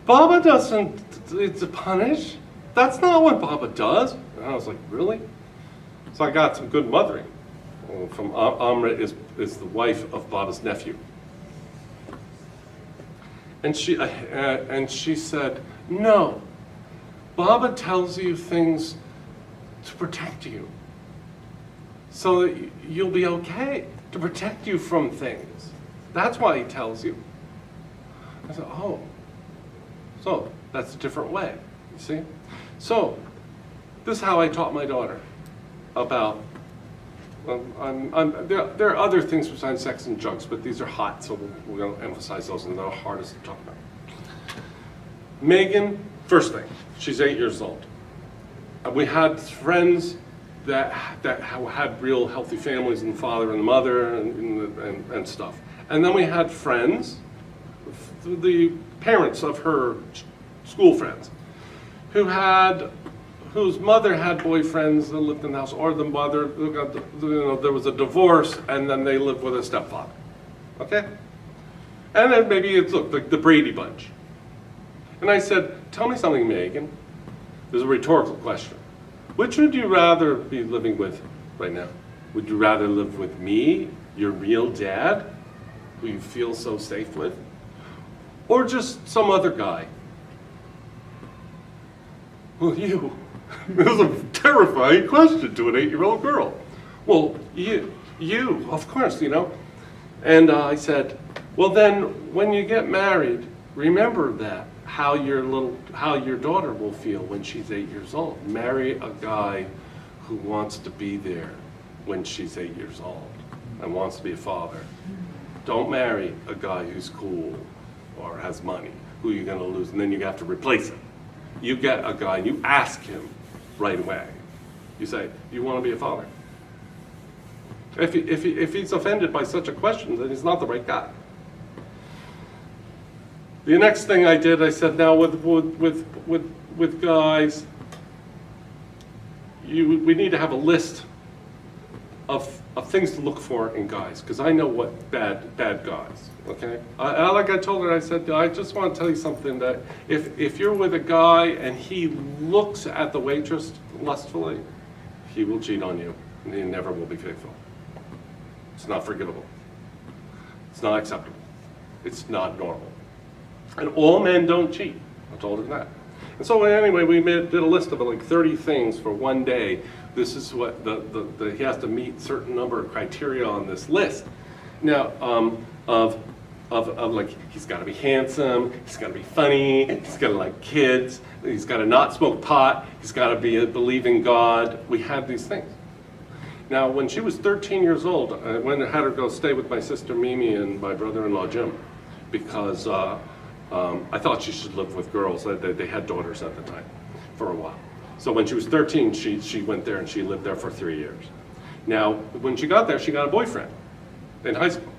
Baba doesn't punish. That's not what Baba does." And I was like, "Really?" So I got some good mothering from Amrit is the wife of Baba's nephew. And she said, "No, Baba tells you things to protect you, so that you'll be okay, to protect you from things. That's why he tells you." I said, "Oh, so that's a different way, you see?" So this is how I taught my daughter about, there are other things besides sex and drugs, but these are hot, so we're going to emphasize those, and they're the hardest to talk about. Megan, first thing, she's 8 years old. We had friends that had real healthy families, and the father and the mother and stuff. And then we had friends, the parents of her school friends, whose mother had boyfriends that lived in the house, or the mother, there was a divorce, and then they lived with a stepfather. Okay? And then maybe it's, look, like the Brady Bunch. And I said, "Tell me something, Megan." This is a rhetorical question. Which would you rather be living with right now? Would you rather live with me, your real dad, who you feel so safe with, or just some other guy? Well, you. It was a terrifying question to an 8-year-old girl. Well, of course, And I said, well then, when you get married, remember that, how your daughter will feel when she's 8 years old. Marry a guy who wants to be there when she's 8 years old and wants to be a father. Don't marry a guy who's cool or has money, who you're gonna lose, and then you have to replace him. You get a guy, you ask him right away. You say, you wanna be a father? If he's offended by such a question, then he's not the right guy. The next thing I did, I said, now with guys, we need to have a list of things to look for in guys, because I know what bad guys. Okay, like I told her, I said, I just want to tell you something, that if you're with a guy and he looks at the waitress lustfully, he will cheat on you, and he never will be faithful. It's not forgivable. It's not acceptable. It's not normal. And all men don't cheat. I told her that. And so anyway, we did a list of like 30 things for one day. This is what he has to meet certain number of criteria on this list. Now, of like, he's got to be handsome, he's got to be funny, he's got to like kids, he's got to not smoke pot, he's got to believe in God. We had these things. Now, when she was 13 years old, I went and had her go stay with my sister Mimi and my brother-in-law Jim, because I thought she should live with girls. They had daughters at the time for a while. So when she was 13, she went there and she lived there for 3 years. Now, when she got there, she got a boyfriend in high school.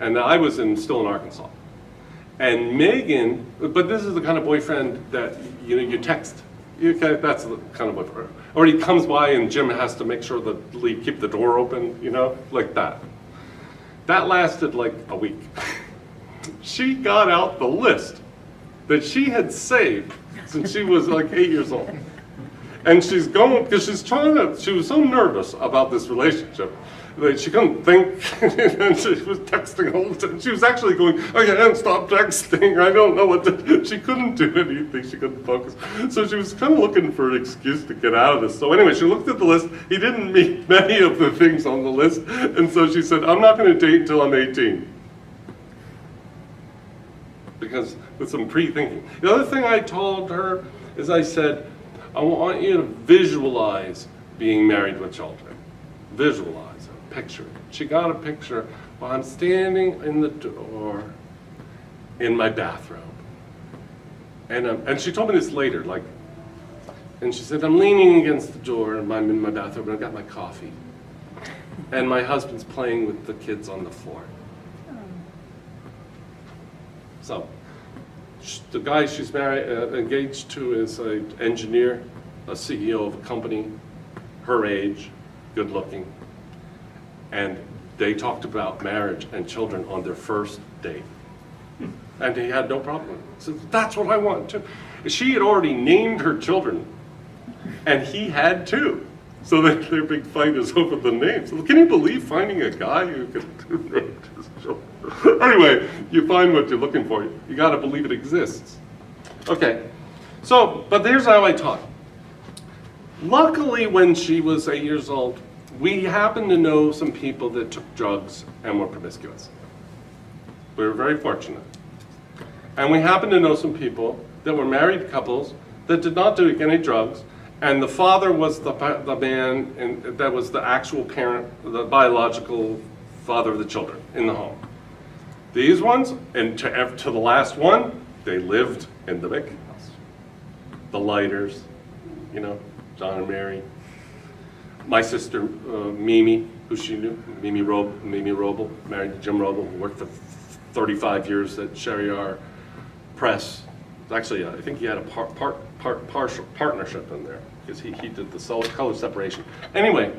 And I was still in Arkansas. And Megan, but this is the kind of boyfriend that you text. That's the kind of boyfriend. Or he comes by and Jim has to make sure that keep the door open, like that. That lasted like a week. She got out the list that she had saved since she was like 8 years old. And she's going, because she was so nervous about this relationship that she couldn't think, and she was texting all the time. She was actually going, I can't stop texting, I don't know what to do. She couldn't do anything, she couldn't focus. So she was kind of looking for an excuse to get out of this. So anyway, she looked at the list. He didn't meet many of the things on the list, and so she said, I'm not going to date until I'm 18. Because with some pre-thinking. The other thing I told her is I said, I want you to visualize being married with children. Visualize it, picture it. She got a picture while I'm standing in the door in my bathrobe. And she told me this later, and she said, I'm leaning against the door and I'm in my bathrobe and I've got my coffee. And my husband's playing with the kids on the floor. So, the guy she's engaged to is an engineer, a CEO of a company, her age, good looking. And they talked about marriage and children on their first date. And he had no problem with it. He said, that's what I want too. She had already named her children, and he had too. So their big fight is over the names. Can you believe finding a guy who could name his children? Anyway, you find what you're looking for. You got to believe it exists. Okay, so, but here's how I taught. Luckily, when she was 8 years old, we happened to know some people that took drugs and were promiscuous. We were very fortunate. And we happened to know some people that were married couples that did not do any drugs, and the father was the man, and that was the actual parent, the biological father of the children in the home. These ones, and to the last one, they lived in the big house. The Lighters, John and Mary. My sister, Mimi, who she knew, Mimi Roble, married to Jim Roble, who worked for 35 years at Sheriar Press. Actually, I think he had a partial partnership in there, because he did the color separation. Anyway,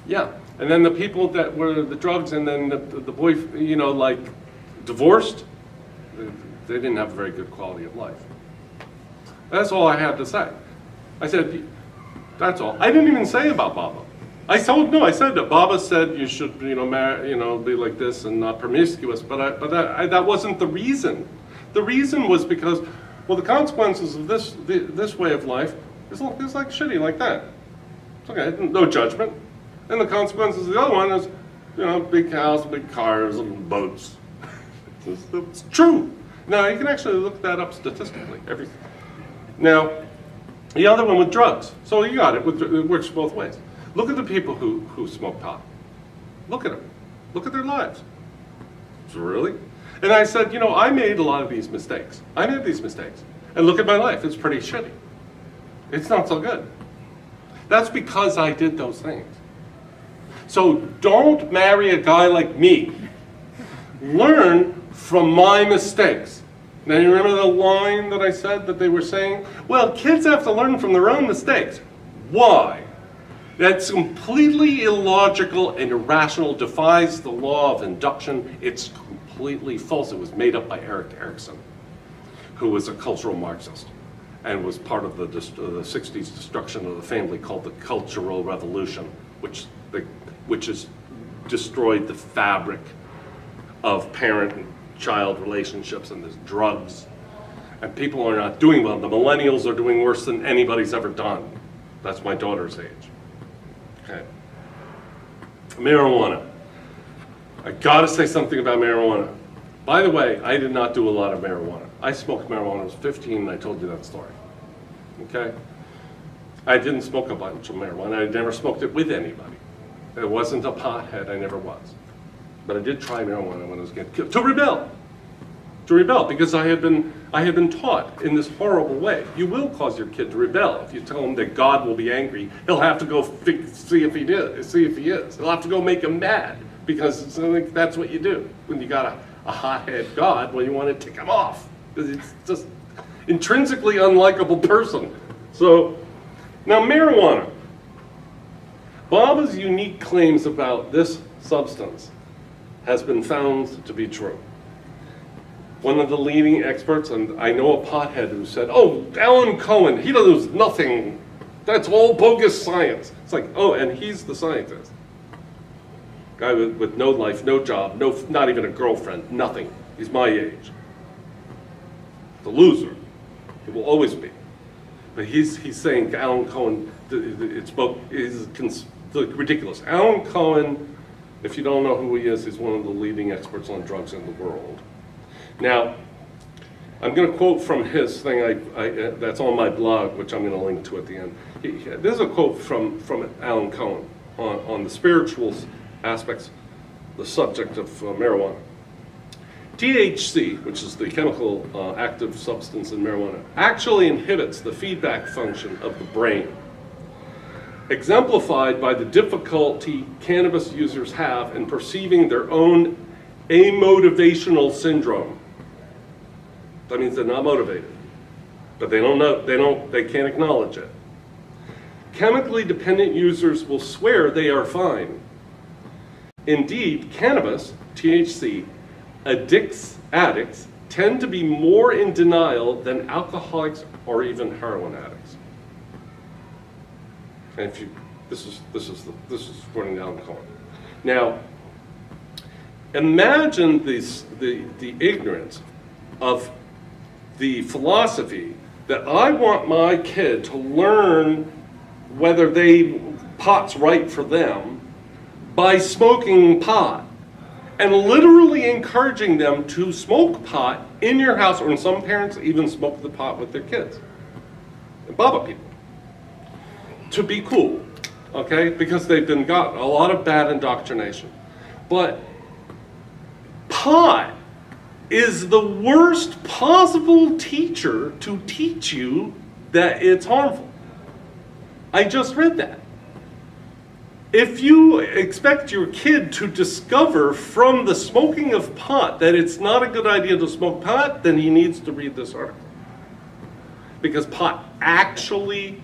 yeah. And then the people that were the drugs, and then the boy, divorced, they didn't have a very good quality of life. That's all I had to say. I said, that's all. I didn't even say about Baba. I said that Baba said you should, be like this and not promiscuous, but that wasn't the reason. The reason was because, well, the consequences of this way of life is like shitty like that. It's okay, no judgment. And the consequences of the other one is, big house, big cars, and boats. It's true. Now, you can actually look that up statistically. Now, the other one with drugs. So you got it. It works both ways. Look at the people who smoke pot. Look at them. Look at their lives. Really? And I said, I made a lot of these mistakes. I made these mistakes. And look at my life. It's pretty shitty. It's not so good. That's because I did those things. So don't marry a guy like me. Learn from my mistakes. Now, you remember the line that I said that they were saying? Well, kids have to learn from their own mistakes. Why? That's completely illogical and irrational, defies the law of induction. It's completely false. It was made up by Erik Erikson, who was a cultural Marxist and was part of the 60s destruction of the family called the Cultural Revolution, which has destroyed the fabric of parent and child relationships, and there's drugs. And people are not doing well. The millennials are doing worse than anybody's ever done. That's my daughter's age. Okay. Marijuana. I gotta say something about marijuana. By the way, I did not do a lot of marijuana. I smoked marijuana when I was 15, and I told you that story. Okay? I didn't smoke a bunch of marijuana. I never smoked it with anybody. I wasn't a pothead, I never was. But I did try marijuana when I was a kid, to rebel, because I had been taught in this horrible way. You will cause your kid to rebel if you tell him that God will be angry. He'll have to go see if he is. He'll have to go make him mad, because that's what you do when you got a hothead God. Well, you want to tick him off, because it's just intrinsically unlikable person. So now marijuana. Baba's unique claims about this substance has been found to be true. One of the leading experts, and I know a pothead who said, Alan Cohen, he knows nothing. That's all bogus science. It's like, and he's the scientist. Guy with no life, no job, not even a girlfriend, nothing. He's my age. The loser. He will always be. But he's saying Alan Cohen, is ridiculous. Alan Cohen, if you don't know who he is, he's one of the leading experts on drugs in the world. Now, I'm going to quote from his thing that's on my blog, which I'm going to link to at the end. This is a quote from Alan Cohen on the spiritual aspects, the subject of marijuana. THC, which is the chemical active substance in marijuana, actually inhibits the feedback function of the brain, exemplified by the difficulty cannabis users have in perceiving their own amotivational syndrome. That means they're not motivated, but they can't acknowledge it. Chemically dependent users will swear they are fine. Indeed, cannabis, THC, addicts tend to be more in denial than alcoholics or even heroin addicts. And this is according to Alan Cohen. Now, imagine the ignorance of the philosophy that I want my kid to learn whether pot's right for them by smoking pot, and literally encouraging them to smoke pot in your house, or in some parents even smoke the pot with their kids. And Baba people. To be cool, okay? Because they've got a lot of bad indoctrination. But pot is the worst possible teacher to teach you that it's harmful. I just read that. If you expect your kid to discover from the smoking of pot that it's not a good idea to smoke pot, then he needs to read this article. Because pot actually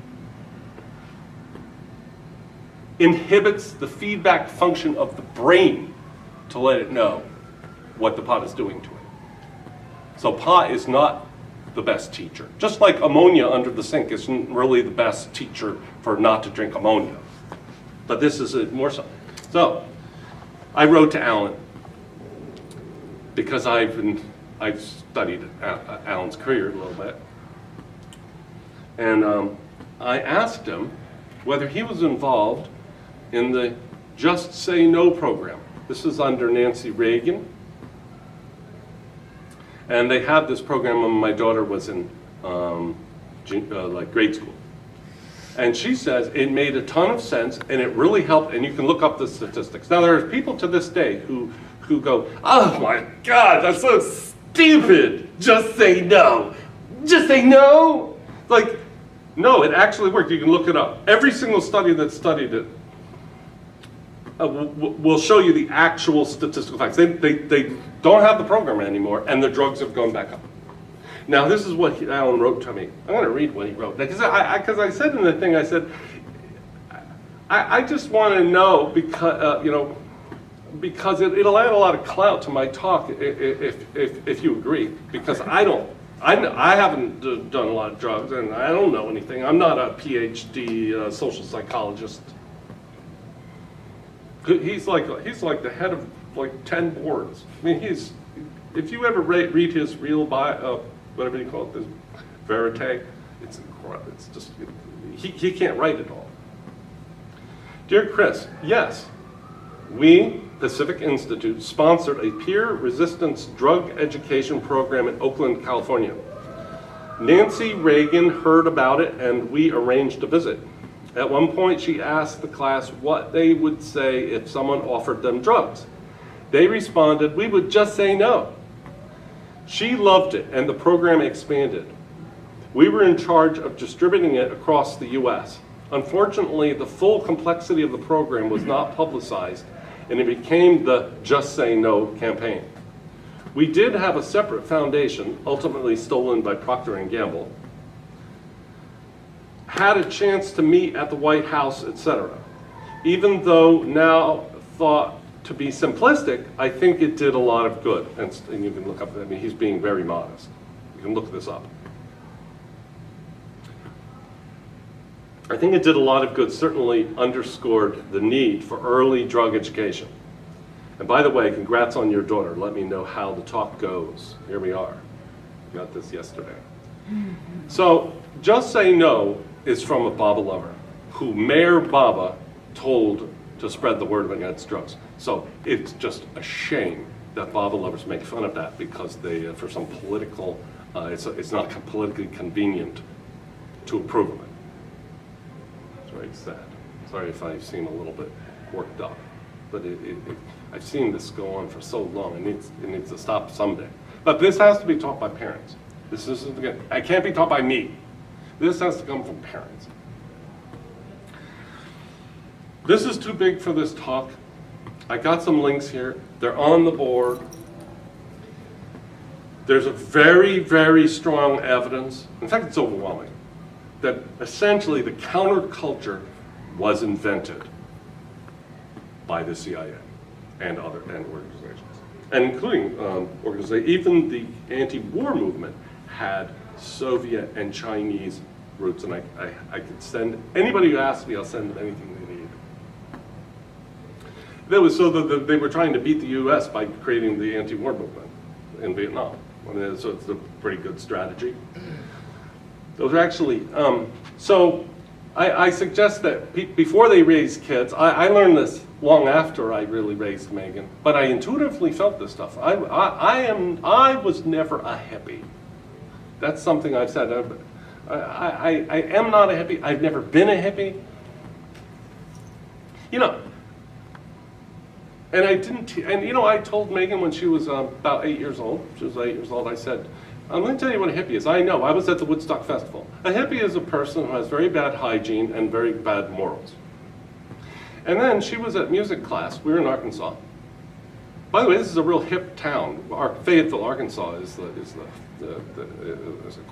inhibits the feedback function of the brain to let it know what the pot is doing to it. So pot is not the best teacher. Just like ammonia under the sink isn't really the best teacher for not to drink ammonia. But this is more so. So, I wrote to Alan because I've studied Alan's career a little bit. And I asked him whether he was involved in the Just Say No program. This is under Nancy Reagan. And they had this program when my daughter was in like grade school. And she says it made a ton of sense and it really helped, and you can look up the statistics. Now there are people to this day who go, oh my God, that's so stupid. Just say no. Just say no. Like, no, it actually worked. You can look it up. Every single study that studied it will show you the actual statistical facts. They don't have the program anymore, and the drugs have gone back up. Now, this is what Alan wrote to me. I'm going to read what he wrote. Because I said in the thing, I said, I just want to know because, because it'll add a lot of clout to my talk if you agree. Because I haven't done a lot of drugs, and I don't know anything. I'm not a PhD social psychologist. He's like the head of like 10 boards. I mean, if you ever read his real bio, whatever you call it, this verite, it's just, he can't write it all. Dear Chris, yes, we, Pacific Institute, sponsored a peer resistance drug education program in Oakland, California. Nancy Reagan heard about it and we arranged a visit. At one point, she asked the class what they would say if someone offered them drugs. They responded, we would just say no. She loved it, and the program expanded. We were in charge of distributing it across the U.S. Unfortunately, the full complexity of the program was not publicized, and it became the Just Say No campaign. We did have a separate foundation, ultimately stolen by Procter & Gamble, had a chance to meet at the White House, etc. Even though now thought to be simplistic, I think it did a lot of good. And you can look up, I mean, he's being very modest. You can look this up. I think it did a lot of good, certainly underscored the need for early drug education. And by the way, congrats on your daughter. Let me know how the talk goes. Here we are. Got this yesterday. So, Just Say No is from a Baba lover who Mayor Baba told to spread the word against drugs. So it's just a shame that Baba lovers make fun of that because they, for some political, it's not politically convenient to approve of it. It's very sad. Sorry if I seem a little bit worked up, but I've seen this go on for so long. It needs to stop someday. But this has to be taught by parents. This isn't, again, it can't be taught by me. This has to come from parents. This is too big for this talk. I got some links here. They're on the board. There's a very, very strong evidence, in fact it's overwhelming, that essentially the counterculture was invented by the CIA and other organizations. And including organizations, even the anti-war movement had Soviet and Chinese roots, and I could send, anybody who asks me, I'll send them anything they need. That was so that they were trying to beat the US by creating the anti-war movement in Vietnam. So it's a pretty good strategy. Those are actually, so I suggest that before they raise kids, I learned this long after I really raised Megan, but I intuitively felt this stuff. I was never a hippie. That's something I've said. I am not a hippie. I've never been a hippie. You know, and I didn't, and you know, I told Megan when she was about 8 years old, I said, I'm going to tell you what a hippie is. I know, I was at the Woodstock Festival. A hippie is a person who has very bad hygiene and very bad morals. And then she was at music class. We were in Arkansas. By the way, this is a real hip town. Fayetteville, Arkansas is a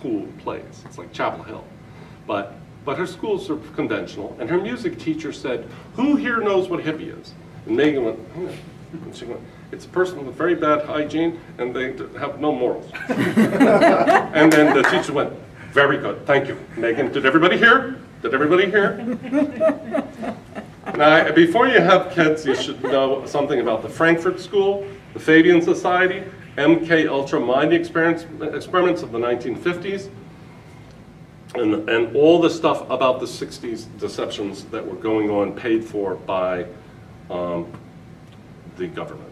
cool place. It's like Chapel Hill. But her schools are conventional, and her music teacher said, who here knows what a hippie is? And Megan went, and she went, it's a person with very bad hygiene, and they have no morals. And then the teacher went, very good, thank you. Megan, did everybody hear? Did everybody hear? Now, before you have kids, you should know something about the Frankfurt School, the Fabian Society, MK Ultra mind experiments of the 1950s, and all the stuff about the 60s deceptions that were going on paid for by the government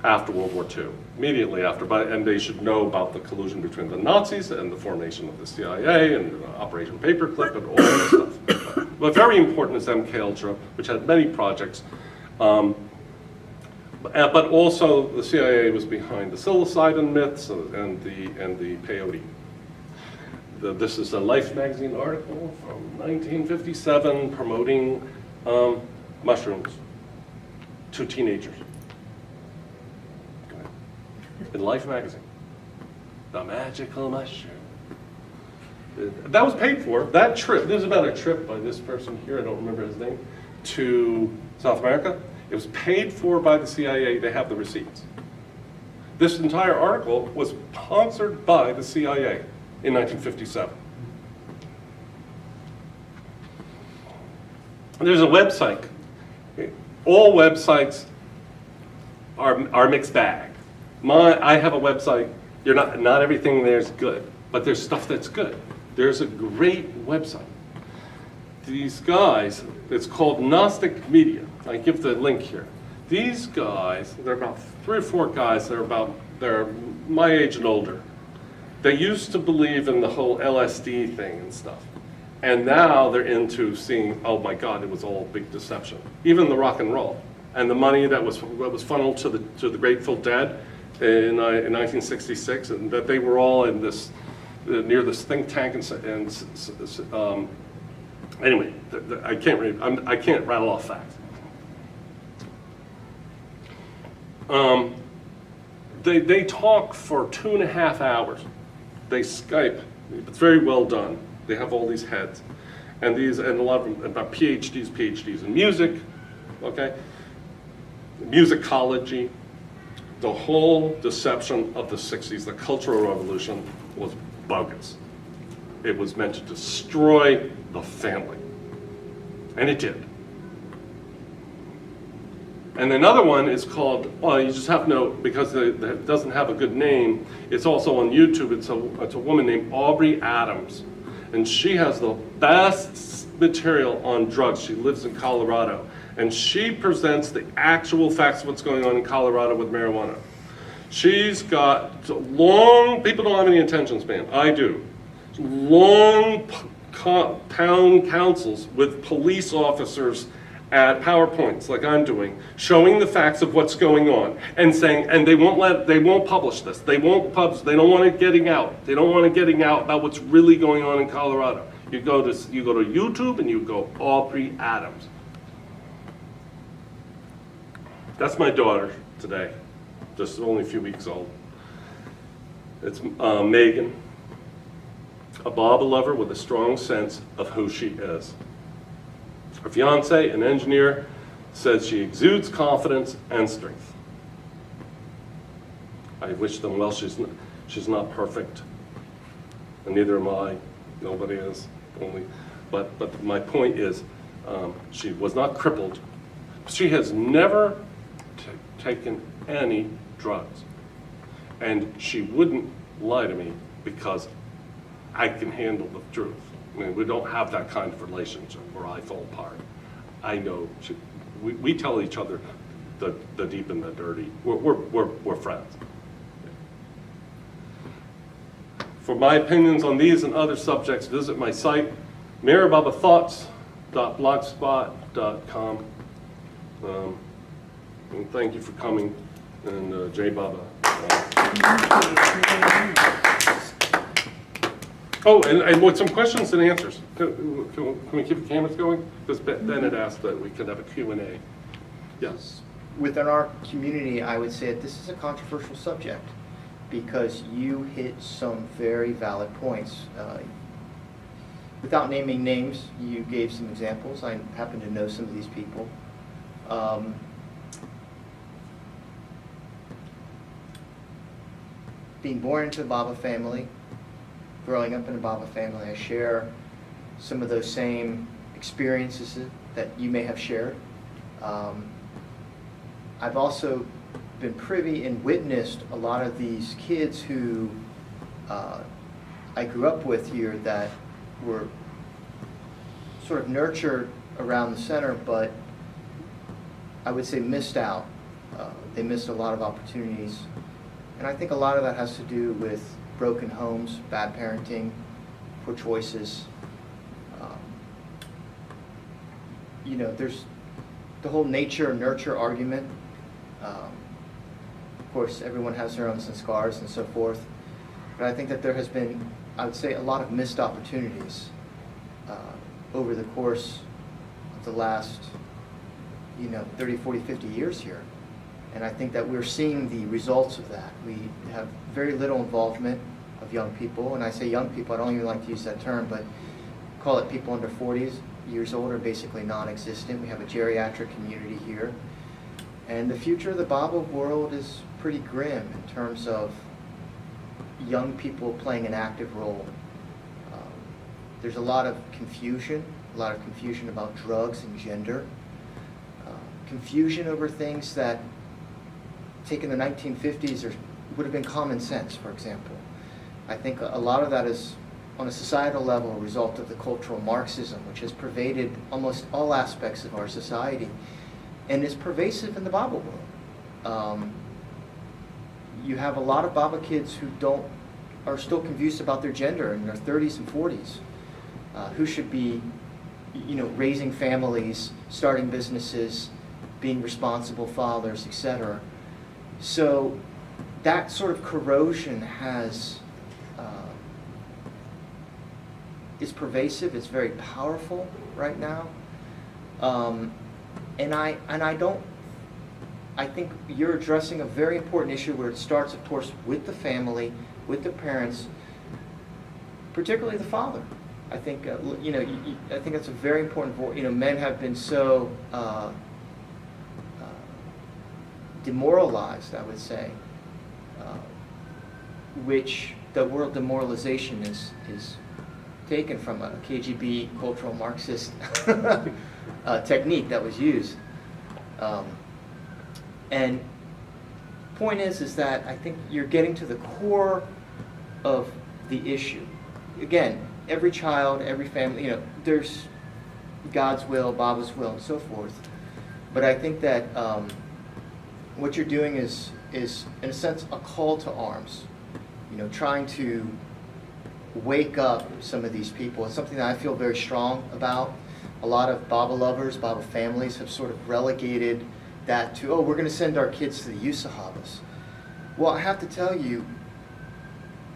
after World War II, immediately after, and they should know about the collusion between the Nazis and the formation of the CIA and Operation Paperclip and all that stuff. But very important is MK Ultra, which had many projects. But also the CIA was behind the psilocybin myths and the peyote. This is a Life magazine article from 1957 promoting mushrooms to teenagers. In Life magazine, the magical mushroom. That was paid for. That trip, this is about a trip by this person here, I don't remember his name, to South America. It was paid for by the CIA. They have the receipts. This entire article was sponsored by the CIA in 1957. There's a website. All websites are mixed bag. I have a website. Not everything there is good, but there's stuff that's good. There's a great website. These guys, it's called Gnostic Media. I give the link here. These guys, they're about 3 or 4 guys. They're my age and older. They used to believe in the whole LSD thing and stuff, and now they're into seeing. Oh my God, it was all big deception. Even the rock and roll and the money that was funneled to the Grateful Dead in 1966, and that they were all in this near this think tank and anyway, I can't rattle off facts. They talk for 2.5 hours. They Skype. It's very well done. They have all these heads, and a lot of them about PhDs in music, okay, musicology. The whole deception of the 60s, the Cultural Revolution, was bogus. It was meant to destroy the family, and it did. And another one is called, well, you just have to know, because it doesn't have a good name, it's also on YouTube. It's a woman named Aubrey Adams, and she has the best material on drugs. She lives in Colorado, and she presents the actual facts of what's going on in Colorado with marijuana. She's got people don't have any attention span. I do. Long town councils with police officers at PowerPoints, like I'm doing, showing the facts of what's going on, and saying, and they won't publish this. They don't want it getting out. They don't want it getting out about what's really going on in Colorado. You go to YouTube and you go Aubrey Adams. That's my daughter today, just only a few weeks old. It's Megan, a Baba lover with a strong sense of who she is. Her fiance, an engineer, says she exudes confidence and strength. I wish them well. She's not perfect, and neither am I. Nobody is. But my point is, she was not crippled. She has never taken any drugs, and she wouldn't lie to me because I can handle the truth. I mean, we don't have that kind of relationship where I fall apart. I know we tell each other the deep and the dirty. We're friends. For my opinions on these and other subjects, visit my site, mirababathoughts.blogspot.com. And thank you for coming, and Jai Baba. Oh, and with some questions and answers. Can we keep the cameras going? Because Ben had asked that we could have a Q&A. Yes. Within our community, I would say that this is a controversial subject because you hit some very valid points. Without naming names, you gave some examples. I happen to know some of these people. Being born into the Baba family, growing up in a Baba family, I share some of those same experiences that you may have shared. I've also been privy and witnessed a lot of these kids who I grew up with here that were sort of nurtured around the center, but I would say, missed out. They missed a lot of opportunities. And I think a lot of that has to do with broken homes, bad parenting, poor choices. You know, there's the whole nature-nurture argument. Of course, everyone has their own scars and so forth. But I think that there has been, I would say, a lot of missed opportunities over the course of the last, 30, 40, 50 years here. And I think that we're seeing the results of that. We have very little involvement of young people. And I say young people, I don't even like to use that term, but call it people under 40 years old are basically non-existent. We have a geriatric community here. And the future of the Bible world is pretty grim in terms of young people playing an active role. There's a lot of confusion about drugs and gender, confusion over things that, taken the 1950s, would have been common sense, for example. I think a lot of that is, on a societal level, a result of the cultural Marxism, which has pervaded almost all aspects of our society, and is pervasive in the Bible world. You have a lot of Bible kids who are still confused about their gender in their 30s and 40s, who should be, raising families, starting businesses, being responsible fathers, etc. So that sort of corrosion is pervasive. It's very powerful right now, and I think you're addressing a very important issue where it starts, of course, with the family, with the parents, particularly the father. I think I think that's a very important point. Men have been so demoralized, I would say, which the word demoralization is taken from a KGB cultural Marxist technique that was used. And point is that I think you're getting to the core of the issue. Again, every child, every family, there's God's will, Baba's will, and so forth. But I think that what you're doing is in a sense a call to arms. Trying to wake up some of these people. It's something that I feel very strong about. A lot of Bible lovers, Bible families have sort of relegated that to, we're going to send our kids to the Yusahavas. Well, I have to tell you,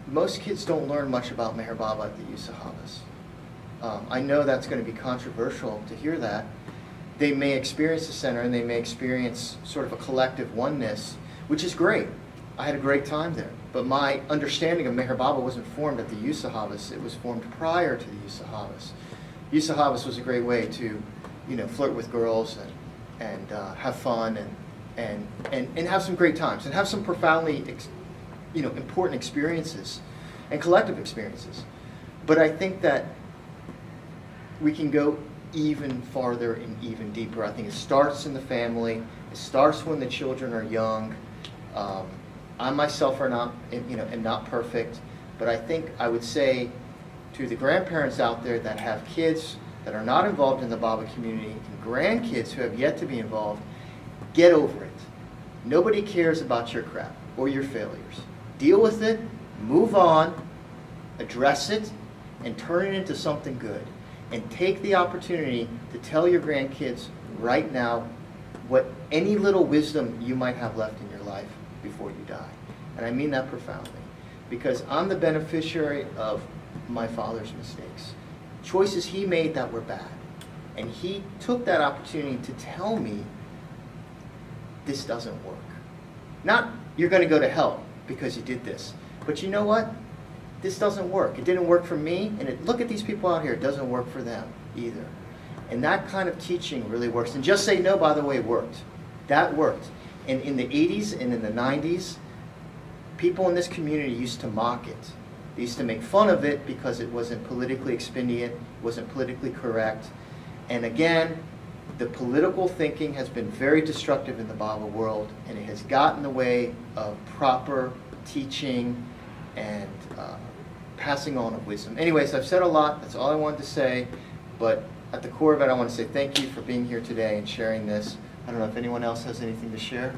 most kids don't learn much about Meher Baba at the Yusahavas. I know that's going to be controversial to hear that. They may experience the center and they may experience sort of a collective oneness, which is great. I had a great time there. But my understanding of Meher Baba wasn't formed at the Yusahavas. It was formed prior to the Yusahavas. Yusahavas was a great way to, flirt with girls and have fun and have some great times and have some profoundly, important experiences and collective experiences. But I think that we can go even farther and even deeper. I think it starts in the family. It starts when the children are young. I myself am not perfect, but I think I would say to the grandparents out there that have kids that are not involved in the Baba community and grandkids who have yet to be involved, get over it. Nobody cares about your crap or your failures. Deal with it, move on, address it, and turn it into something good. And take the opportunity to tell your grandkids right now what any little wisdom you might have left in your life before you die. And I mean that profoundly, because I'm the beneficiary of my father's mistakes. Choices he made that were bad. And he took that opportunity to tell me, this doesn't work. Not, you're going to go to hell because you did this. But you know what? This doesn't work. It didn't work for me, and look at these people out here. It doesn't work for them either. And that kind of teaching really works. And Just Say No, by the way, worked. That worked. And in the 80s and in the 90s, people in this community used to mock it. They used to make fun of it because it wasn't politically expedient, wasn't politically correct. And again, the political thinking has been very destructive in the Bible world, and it has gotten in the way of proper teaching and passing on of wisdom. Anyways, I've said a lot. That's all I wanted to say. But at the core of it, I want to say thank you for being here today and sharing this. I don't know if anyone else has anything to share.